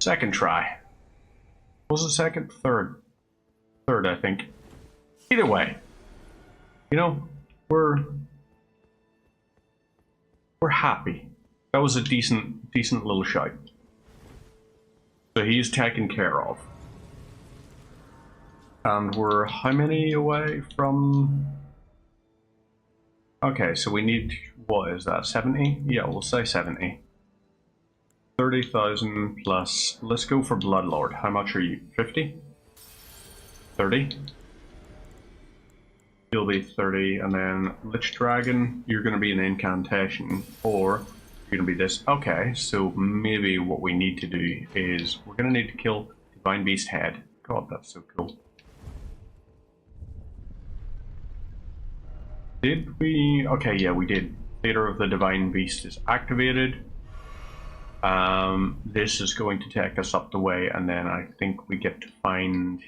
Second try. Was it second? Third. Third, I think. Either way. You know, we're happy. That was a decent little shot. So he's taken care of. And we're how many away from... Okay, so we need, what is that, 70? Yeah, we'll say 70. 30,000 plus, let's go for Bloodlord. How much are you? 50? 30? You'll be 30, and then Lich Dragon, you're going to be an incantation, or you're going to be this. Okay, so maybe what we need to do is, we're going to need to kill Divine Beast Head. God, that's so cool. Did we? Okay, yeah, we did. Theater of the Divine Beast is activated. This is going to take us up the way, and then I think we get to find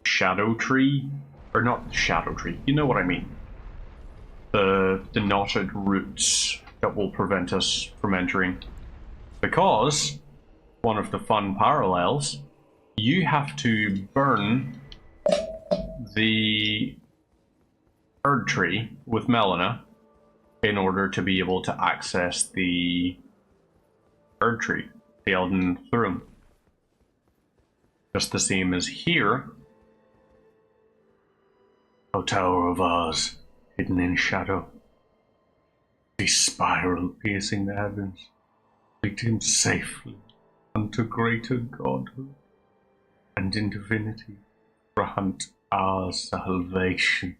Shadow Tree, or not Shadow Tree. You know what I mean? The knotted roots that will prevent us from entering. Because one of the fun parallels, you have to burn the Erd Tree with Melina in order to be able to access the Erd Tree, the Elden Throne. Just the same as here. O Tower of Oz, hidden in shadow, a spiral piercing the heavens, lead him safely unto greater godhood and in divinity, grant our salvation.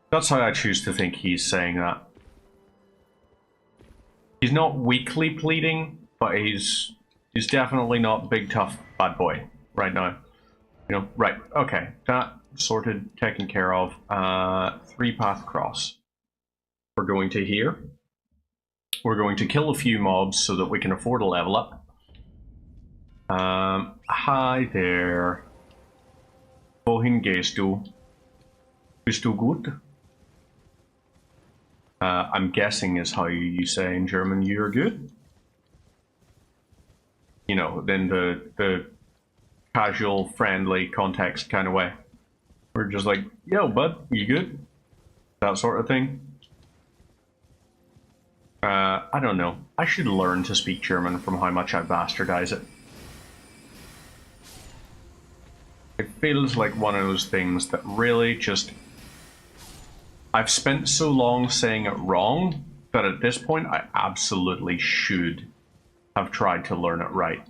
That's how I choose to think he's saying that. He's not weakly pleading, but he's definitely not big tough bad boy right now. You know, right, okay, that sorted, taken care of. 3-path cross. We're going to here. We're going to kill a few mobs so that we can afford a level up. Hi there. Wohin gehst du? Bist du gut? I'm guessing is how you say in German, you're good. You know, then the casual, friendly context kind of way. We're just like, yo, bud, you good? That sort of thing. I don't know. I should learn to speak German from how much I bastardize it. It feels like one of those things that really just... I've spent so long saying it wrong that at this point I absolutely should have tried to learn it right.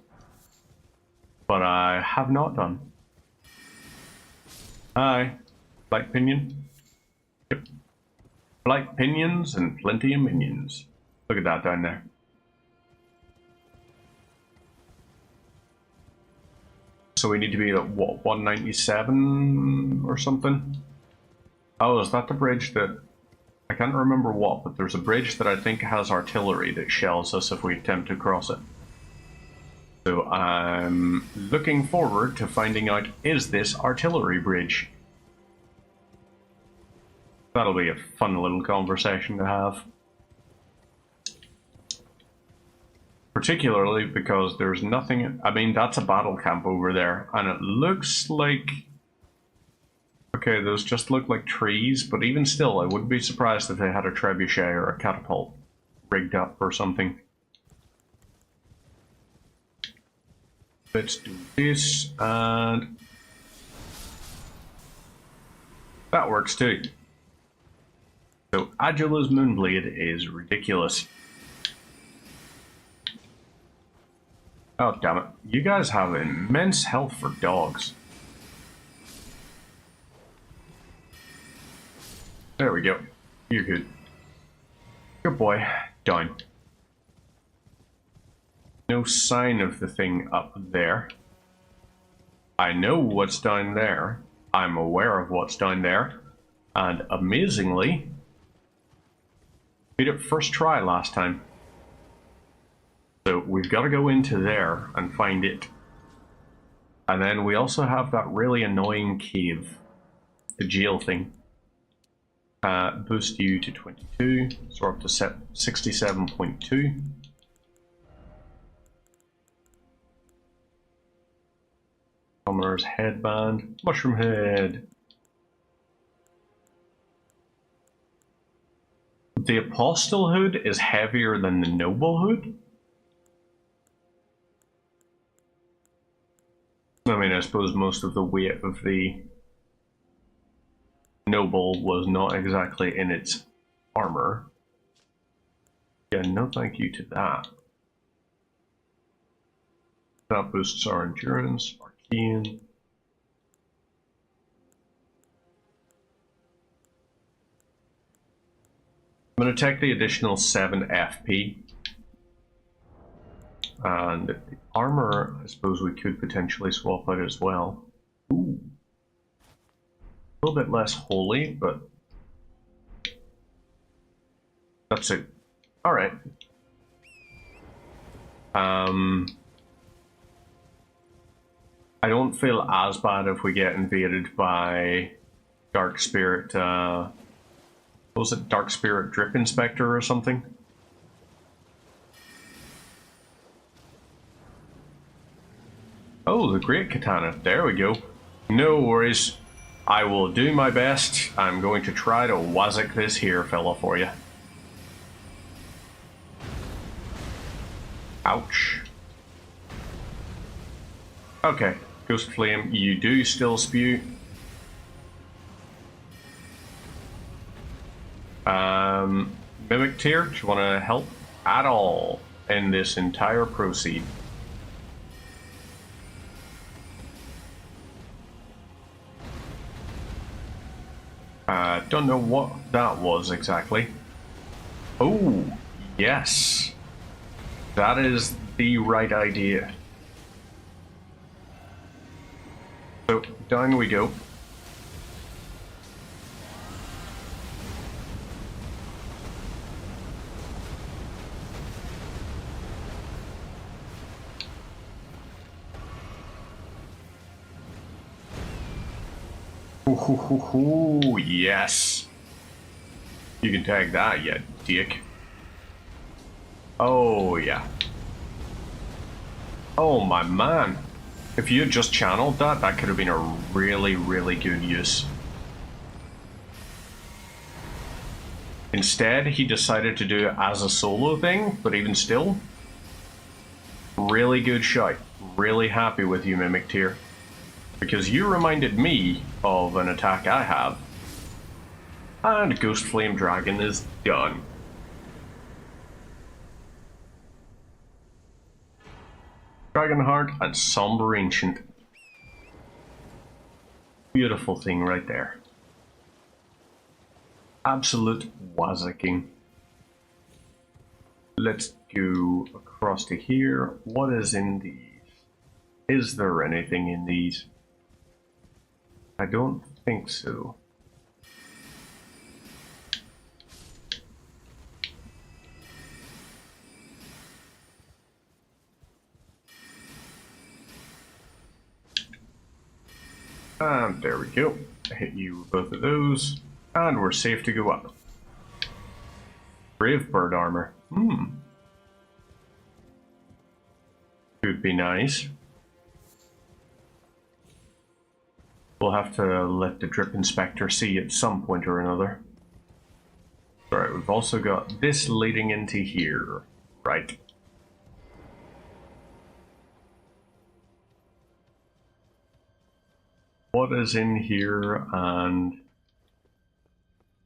But I have not done. Hi. Black Pinion? Yep. Black Pinions and plenty of minions. Look at that down there. So we need to be at, what, 197 or something? Oh, is that the bridge that... I can't remember what, but there's a bridge that I think has artillery that shells us if we attempt to cross it. So I'm looking forward to finding out, is this artillery bridge? That'll be a fun little conversation to have. Particularly because there's nothing... I mean, that's a battle camp over there, and it looks like... Okay, those just look like trees, but even still, I wouldn't be surprised if they had a trebuchet or a catapult rigged up or something. Let's do this, and... that works too. So, Adula's Moonblade is ridiculous. Oh, damn it. You guys have immense health for dogs. There we go. You're good. Good boy. Down. No sign of the thing up there. I know what's down there. I'm aware of what's down there. And amazingly, beat it first try last time. So we've got to go into there and find it. And then we also have that really annoying cave. The jail thing. Boost you to 22. So we're up to 67.2. Summoner's headband. Mushroom head. The Apostle hood is heavier than the Noble hood? I mean, I suppose most of the weight of the Noble was not exactly in its armor. Yeah, no thank you to that. That boosts our endurance, arcane. I'm going to take the additional 7 FP. And the armor, I suppose we could potentially swap out as well. Ooh. A little bit less holy, but that's it. Alright. I don't feel as bad if we get invaded by Dark Spirit, what was it, Dark Spirit Drip Inspector or something? Oh, the Great Katana. There we go. No worries. I will do my best. I'm going to try to wazzick this here fella for you. Ouch. Okay. Ghost Flame, you do still spew. Mimic Tear, do you want to help at all in this entire proceed? Don't know what that was exactly. Oh, yes. That is the right idea. So, down we go. Ooh, yes. You can tag that, you dick. Oh, yeah. Oh, my man. If you had just channeled that, that could have been a really, really good use. Instead, he decided to do it as a solo thing, but even still, really good shot. Really happy with you, Mimic Tear. Because you reminded me of an attack I have. And Ghost Flame Dragon is done. Dragonheart and Somber Ancient. Beautiful thing right there. Absolute wazzicking. Let's go across to here. What is in these? Is there anything in these? I don't think so. And there we go. I hit you with both of those. And we're safe to go up. Brave bird armor. Could be nice. We'll have to let the Drip Inspector see at some point or another. Alright, we've also got this leading into here. Right. What is in here, and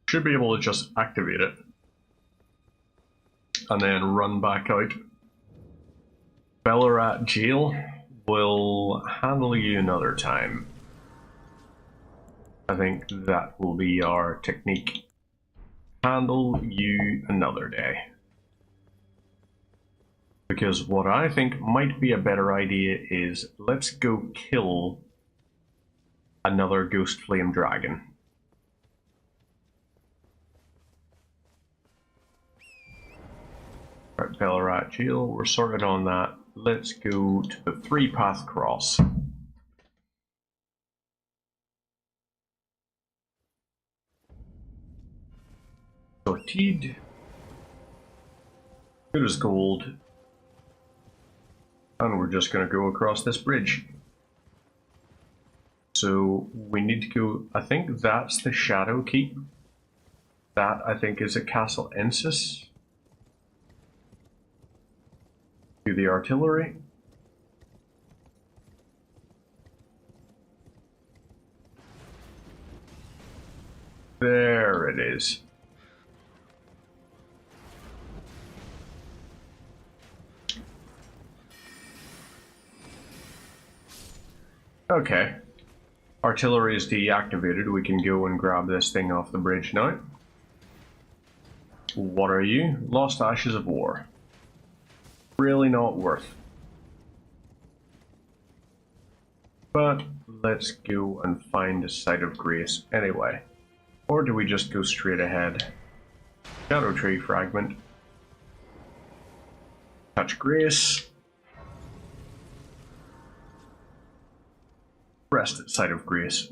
should be able to just activate it and then run back out. Ballarat Jail will handle you another time. I think that will be our technique. Handle you another day. Because what I think might be a better idea is let's go kill another Ghost Flame Dragon. Right, Ballarat Jail, we're sorted on that. Let's go to the 3-path cross. Sorted. Good as gold. And we're just going to go across this bridge. So we need to go, I think that's the Shadow Keep. That I think is at Castle Ensis. Do the artillery. There it is. Okay. Artillery is deactivated. We can go and grab this thing off the bridge now. What are you? Lost Ashes of War. Really not worth. But let's go and find a Site of Grace anyway. Or do we just go straight ahead? Shadow Tree Fragment. Touch Grace. Rest at Site of Grace.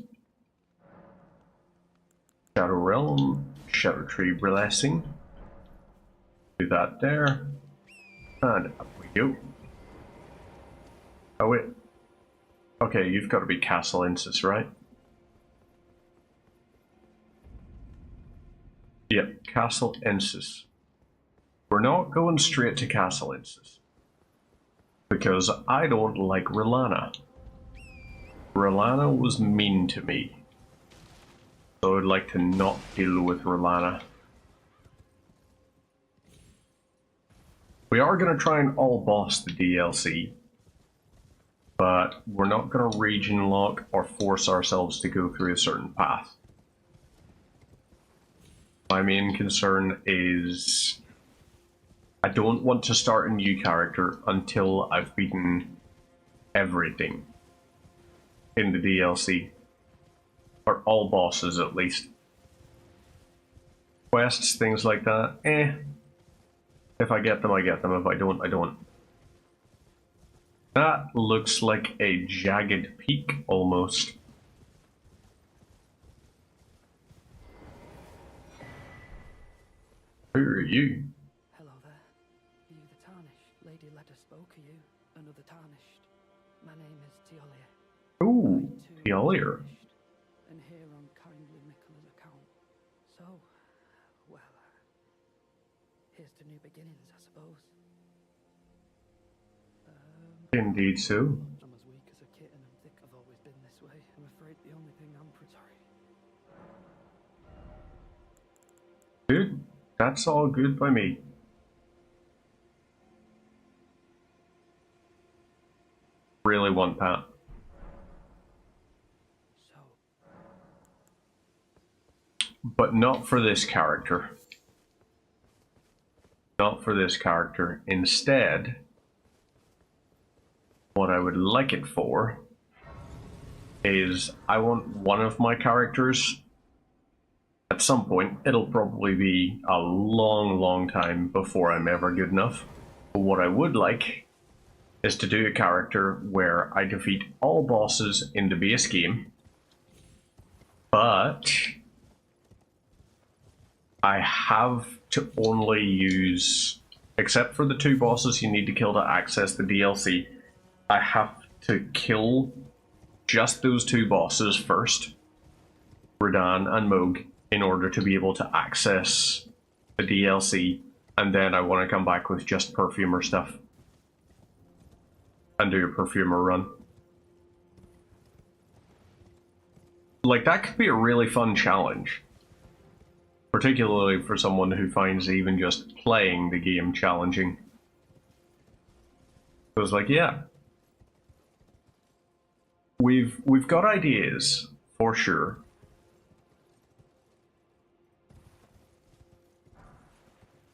Shadow Realm. Shadow Tree Blessing. Do that there. And up we go. Oh wait. Okay, you've got to be Castle Ensis, right? Yep, Castle Ensis. We're not going straight to Castle Ensis. Because I don't like R'hllana. R'hllana was mean to me. So I'd like to not deal with R'hllana. We are going to try and all boss the DLC. But we're not going to region lock or force ourselves to go through a certain path. My main concern is I don't want to start a new character until I've beaten everything in the DLC. Or all bosses at least. Quests, things like that, If I get them, I get them. If I don't, I don't. That looks like a jagged peak, almost. Who are you? Hello there. Are you the Tarnished? Lady Leda spoke of you. Another Tarnished. My name is Teolia. Ooh, I, too, am Teolia. tarnished, and here on kindly Miquella's account. So, well, here's to new beginnings, I suppose. Indeed so. I'm as weak as a kitten and think I've always been this way. I'm afraid the only thing I'm sorry. Good. That's all good by me. Really want that. So, But not for this character. Not for this character. Instead, what I would like it for is I want one of my characters, at some point, it'll probably be a long, long time before I'm ever good enough. But what I would like is to do a character where I defeat all bosses in the base game, but I have to only use, except for the 2 bosses you need to kill to access the DLC, I have to kill just those 2 bosses first, Radahn and Mohg, in order to be able to access the DLC, and then I want to come back with just Perfumer stuff and do a Perfumer run. Like, that could be a really fun challenge. Particularly for someone who finds even just playing the game challenging. I was like, yeah. We've got ideas, for sure.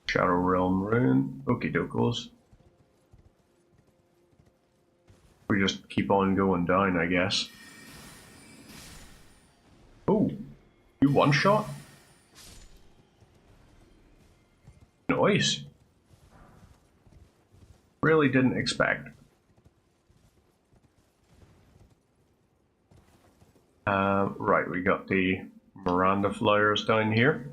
Shadow Realm Rune. Okie dokos. We just keep on going down, I guess. Oh, you one shot? Nice. Really didn't expect. Right, we got the Miranda flyers down here.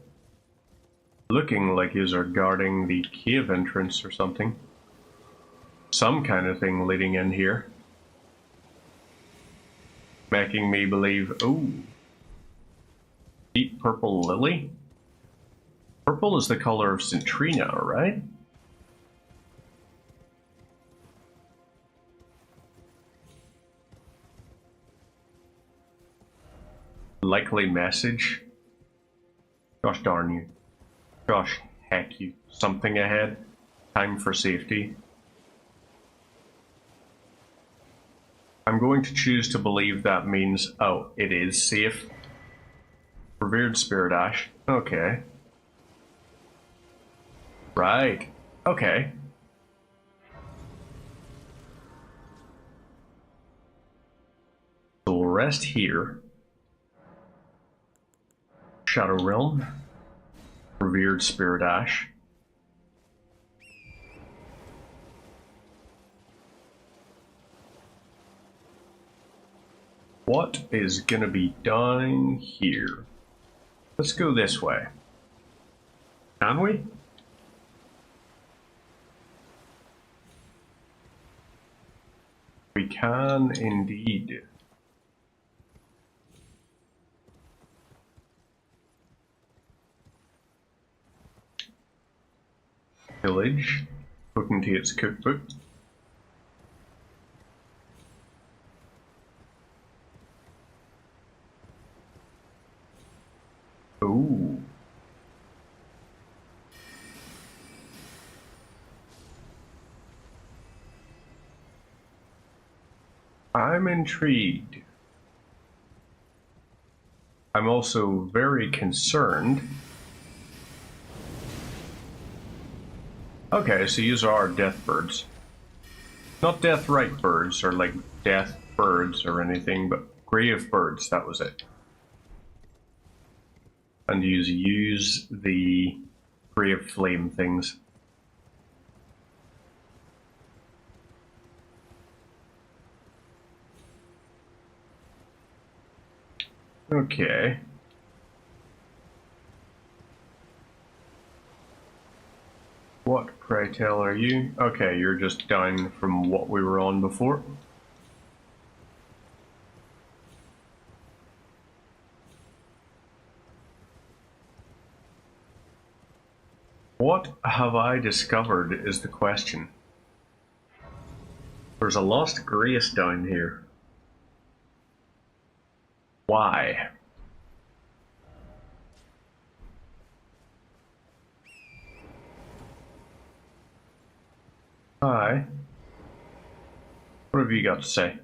Looking like these are guarding the cave entrance or something. Some kind of thing leading in here. Making me believe, oh, deep purple lily? Purple is the color of Centrina, right? Likely message. Gosh darn you. Gosh heck you. Something ahead. Time for safety. I'm going to choose to believe that means, oh, it is safe. Revered Spirit Ash. Okay. Right. Okay. So we'll rest here. Shadow Realm. Revered Spirit Ash. What is gonna be down here? Let's go this way. Can we? We can indeed. Village. Potentate's cookbook. Ooh. I'm intrigued. I'm also very concerned. Okay, so these are death birds. Not death right birds, or like death birds or anything, but grave birds, that was it. And use the grave flame things. Okay. What, pray tell, are you? Okay, you're just down from what we were on before. What have I discovered is the question. There's a lost grace down here. Why? Hi. What have you got to say?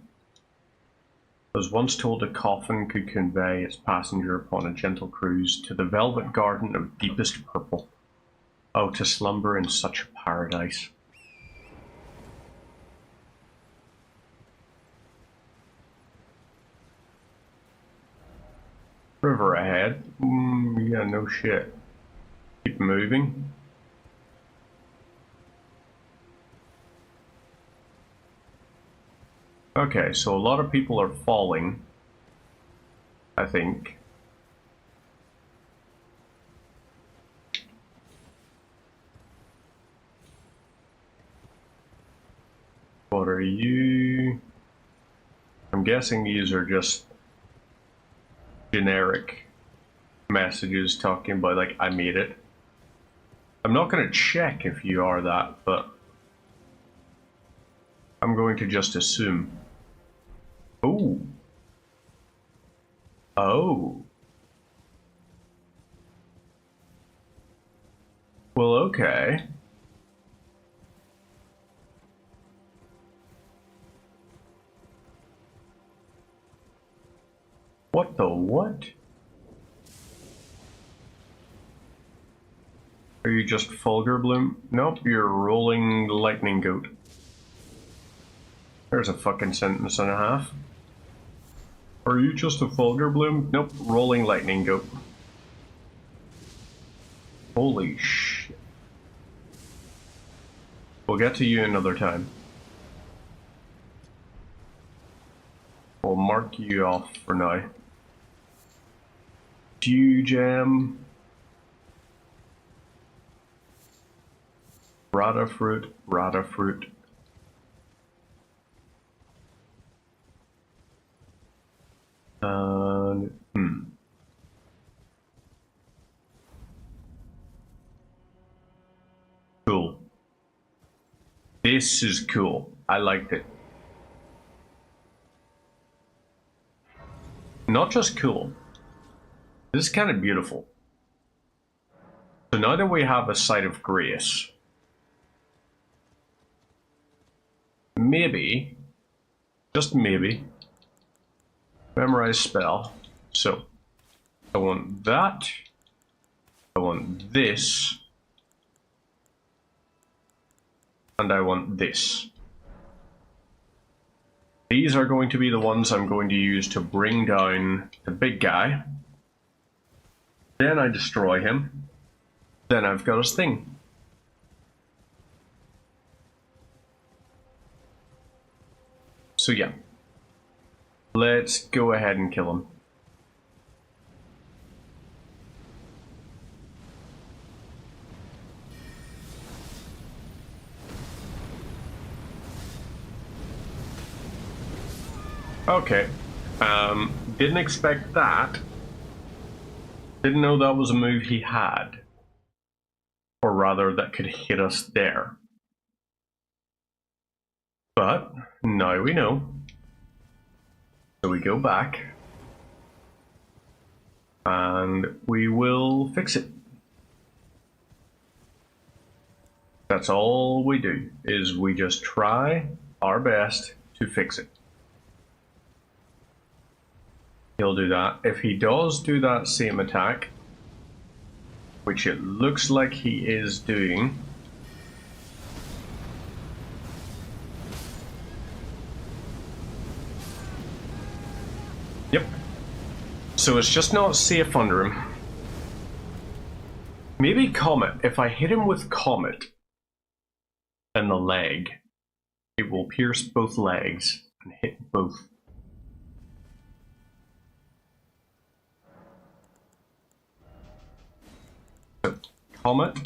I was once told a coffin could convey its passenger upon a gentle cruise to the velvet garden of deepest purple. Oh, to slumber in such a paradise. River ahead. Yeah, no shit. Keep moving. Okay, so a lot of people are falling, I think. What are you? I'm guessing these are just generic messages talking about, like, I made it. I'm not going to check if you are that, but I'm going to just assume. Oh. Oh. Well, okay. What the what? Are you just Fulgur Bloom? Nope, you're Rolling Lightning Goat. There's a fucking sentence and a half. Are you just a Fulgur Bloom? Nope, Rolling Lightning Goat. Holy shit. We'll get to you another time. We'll mark you off for now. Dew Jam. Rata Fruit, Rata Fruit. Cool. This is cool. I liked it. Not just cool. This is kind of beautiful. So now that we have a Site of Grace, maybe, just maybe, memorize spell. So, I want that. I want this. And I want this. These are going to be the ones I'm going to use to bring down the big guy. Then I destroy him. Then I've got his thing. So yeah. Let's go ahead and kill him. Okay. Didn't expect that. Didn't know that was a move he had. Or rather, that could hit us there. But, now we know. So we go back. And we will fix it. That's all we do, is we just try our best to fix it. He'll do that. If he does do that same attack, which it looks like he is doing, yep. So it's just not safe under him. Maybe Comet. If I hit him with Comet in the leg, it will pierce both legs and hit both. So, Comet,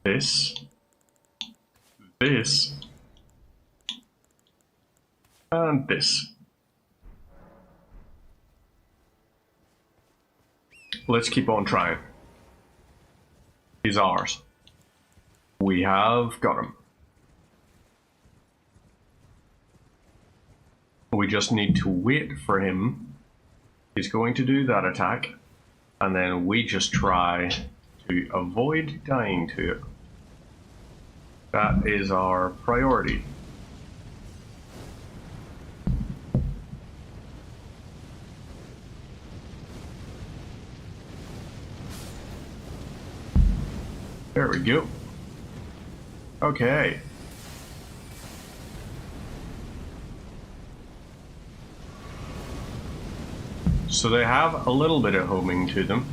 this, and this. Let's keep on trying. He's ours. We have got him. We just need to wait for him. He's going to do that attack. And then we just try to avoid dying to it. That is our priority. There we go. Okay. So they have a little bit of homing to them.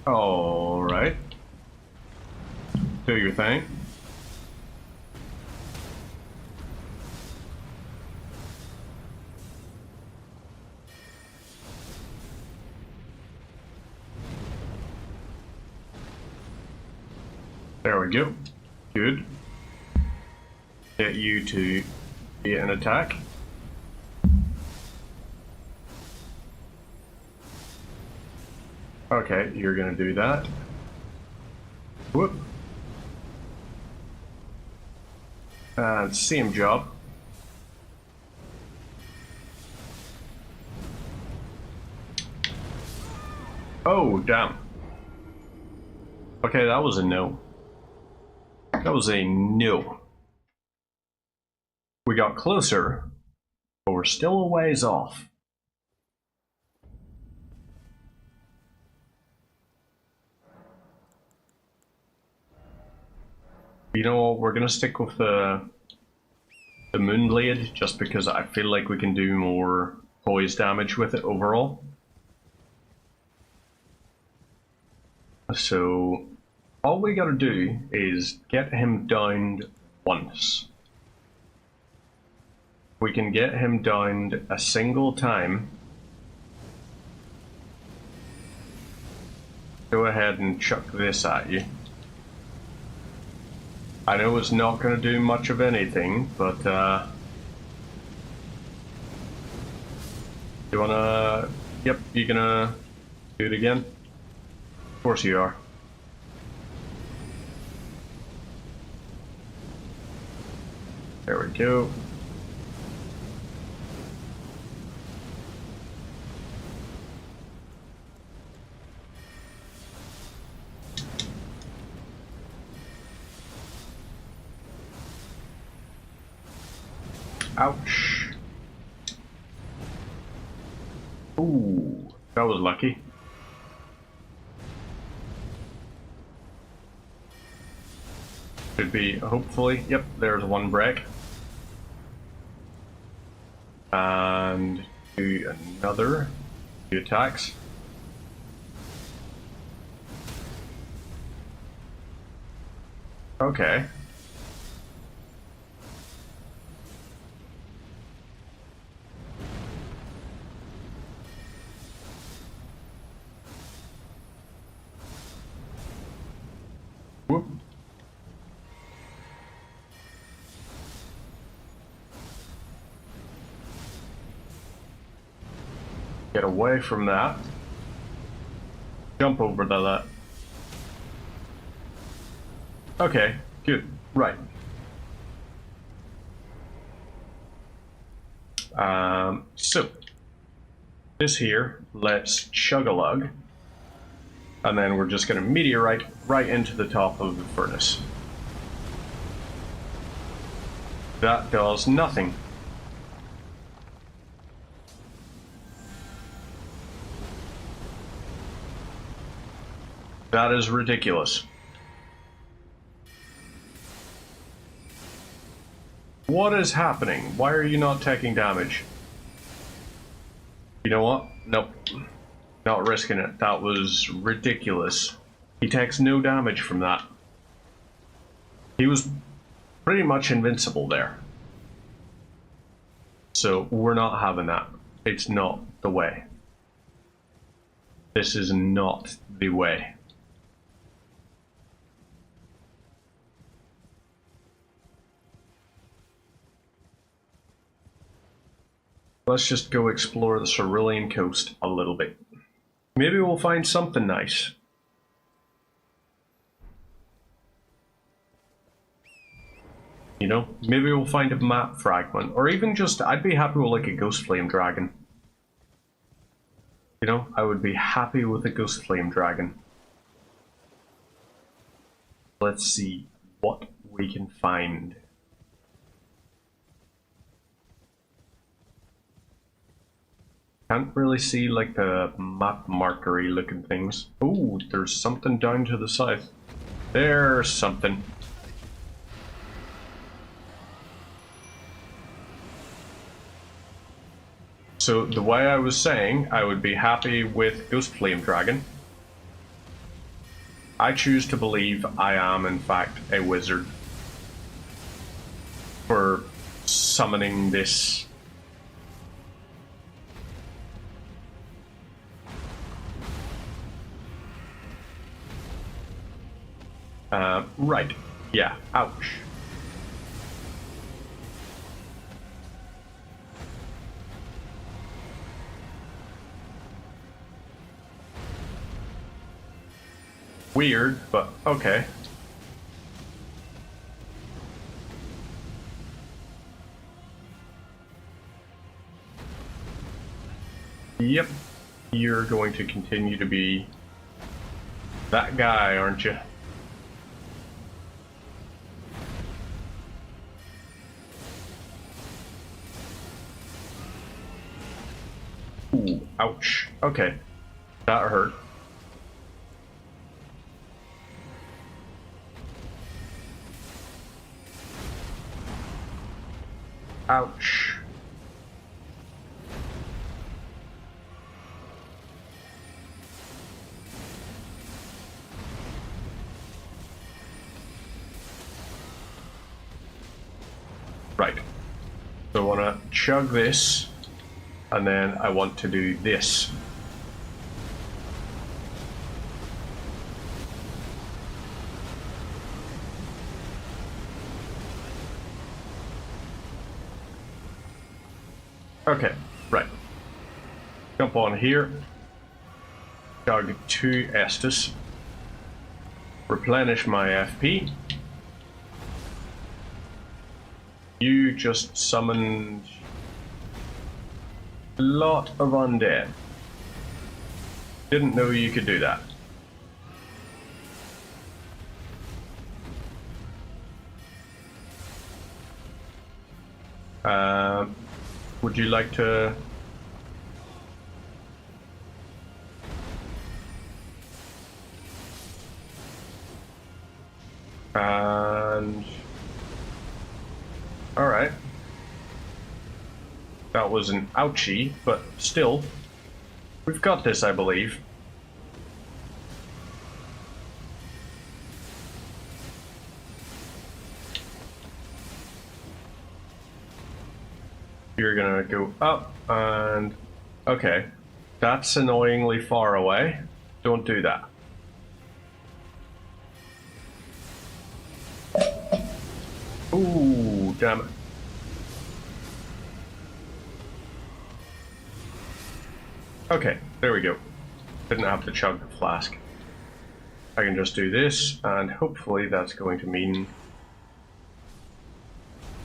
All right. Do your thing. There we go. Good. Get you to get an attack. Okay, you're gonna do that. Whoop. Same job. Oh, damn. Okay, that was a no. That was a no. We got closer, but we're still a ways off. You know what, we're gonna stick with the Moonblade just because I feel like we can do more poise damage with it overall. So all we gotta do is get him downed once. We can get him downed a single time. Go ahead and chuck this at you. I know it's not going to do much of anything, but you wanna... Yep, you gonna do it again? Of course you are. There we go. Ouch. Ooh, that was lucky. Should be, hopefully, yep, there's one break. And do another 2 attacks. Okay. Whoop. Get away from that. Jump over that. Okay, good. Right. So this here, let's chug a lug. And then we're just going to meteorite right into the top of the furnace. That does nothing. That is ridiculous. What is happening? Why are you not taking damage? You know what? Nope. Not risking it. That was ridiculous. He takes no damage from that. He was pretty much invincible there. So we're not having that. It's not the way. This is not the way. Let's just go explore the Cerulean coast a little bit. Maybe we'll find something nice. You know, maybe we'll find a map fragment, or even just, I'd be happy with like a Ghost Flame Dragon. You know, I would be happy with a Ghost Flame Dragon. Let's see what we can find. Can't really see like the map markery looking things. Ooh, there's something down to the south. There's something. So the way I was saying, I would be happy with Ghost Flame Dragon. I choose to believe I am in fact a wizard for summoning this. Right. Yeah. Ouch. Weird, but okay. Yep. You're going to continue to be that guy, aren't you? Ooh, ouch. Okay. That hurt. Ouch. Right. So I want to chug this, and then I want to do this. Okay, right. Jump on here. Chug 2 Estus. Replenish my FP. You just summoned a lot of undead. Didn't know you could do that. Would you like to... And... Alright. That was an ouchie, but still. We've got this, I believe. You're gonna go up and... Okay. That's annoyingly far away. Don't do that. Ooh, damn it. Okay, there we go. Didn't have to chug the flask. I can just do this, and hopefully that's going to mean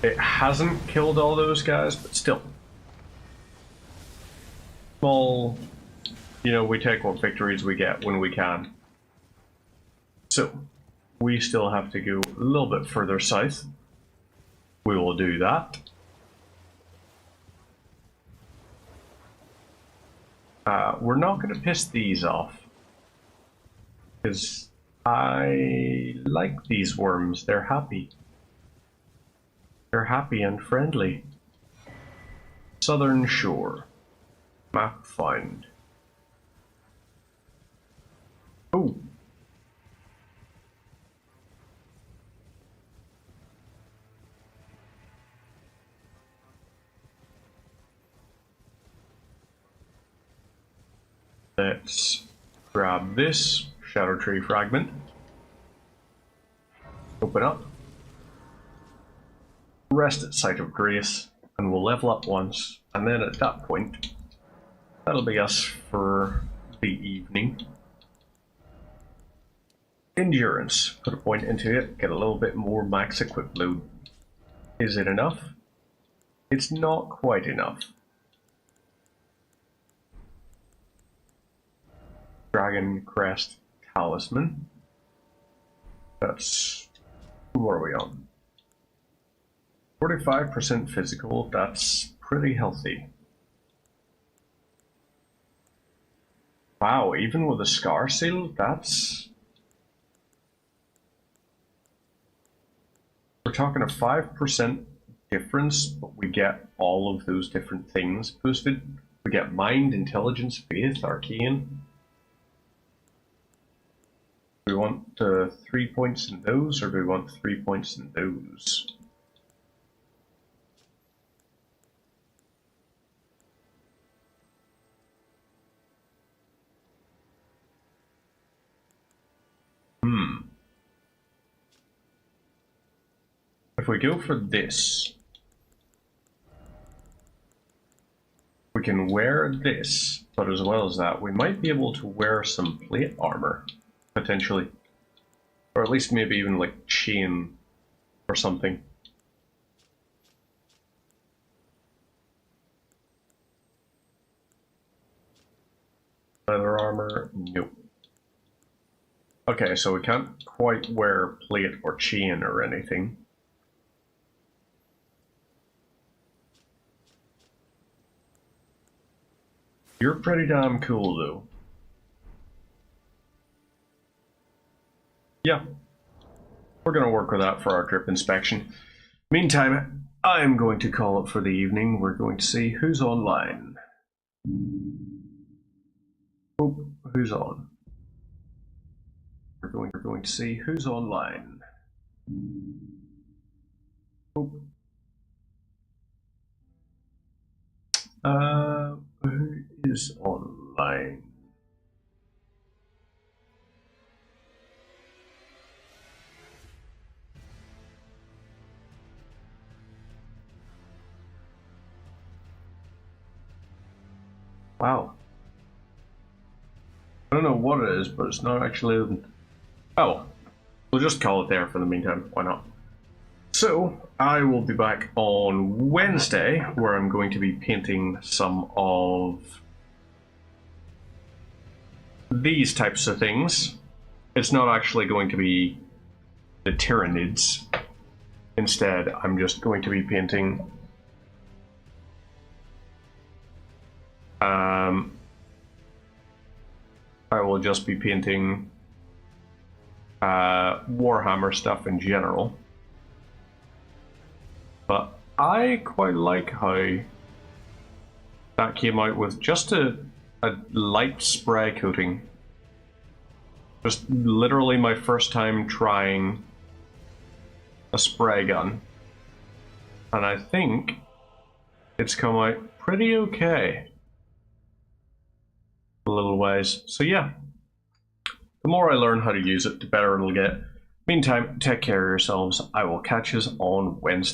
it hasn't killed all those guys, but still. Small, you know, we take what victories we get when we can. So, we still have to go a little bit further south. We will do that. We're not going to piss these off, because I like these worms. They're happy. They're happy and friendly. Southern Shore. Map found. Oh. Let's grab this Shadow Tree fragment. Open up. Rest at Site of Grace, and we'll level up once, and then at that point, that'll be us for the evening. Endurance. Put a point into it, get a little bit more max equip load. Is it enough? It's not quite enough. Dragon Crest Talisman. That's... who are we on? 45% physical, that's pretty healthy. Wow, even with a Scar Seal, that's... We're talking a 5% difference, but we get all of those different things boosted. We get Mind, Intelligence, Faith, Arcane. Do we want 3 points in those, or do we want 3 points in those? If we go for this, we can wear this, but as well as that, we might be able to wear some plate armor, potentially. Or at least maybe even like chain or something. Leather armor, nope. Okay, so we can't quite wear plate or chain or anything. You're pretty damn cool, though. Yeah. We're going to work with that for our drip inspection. Meantime, I'm going to call it for the evening. We're going to see who's online. Oh, who's on? We're going to see who's online. Oh. Who is online? Wow. I don't know what it is, but it's not actually open. Oh, we'll just call it there for the meantime. Why not? So, I will be back on Wednesday, where I'm going to be painting some of these types of things. It's not actually going to be the Tyranids. Instead, I'm just going to be painting I will just be painting Warhammer stuff in general. But I quite like how that came out with just a light spray coating. Just literally my first time trying a spray gun. And I think it's come out pretty okay. A little ways. So yeah, the more I learn how to use it, the better it'll get. Meantime, take care of yourselves. I will catch you on Wednesday.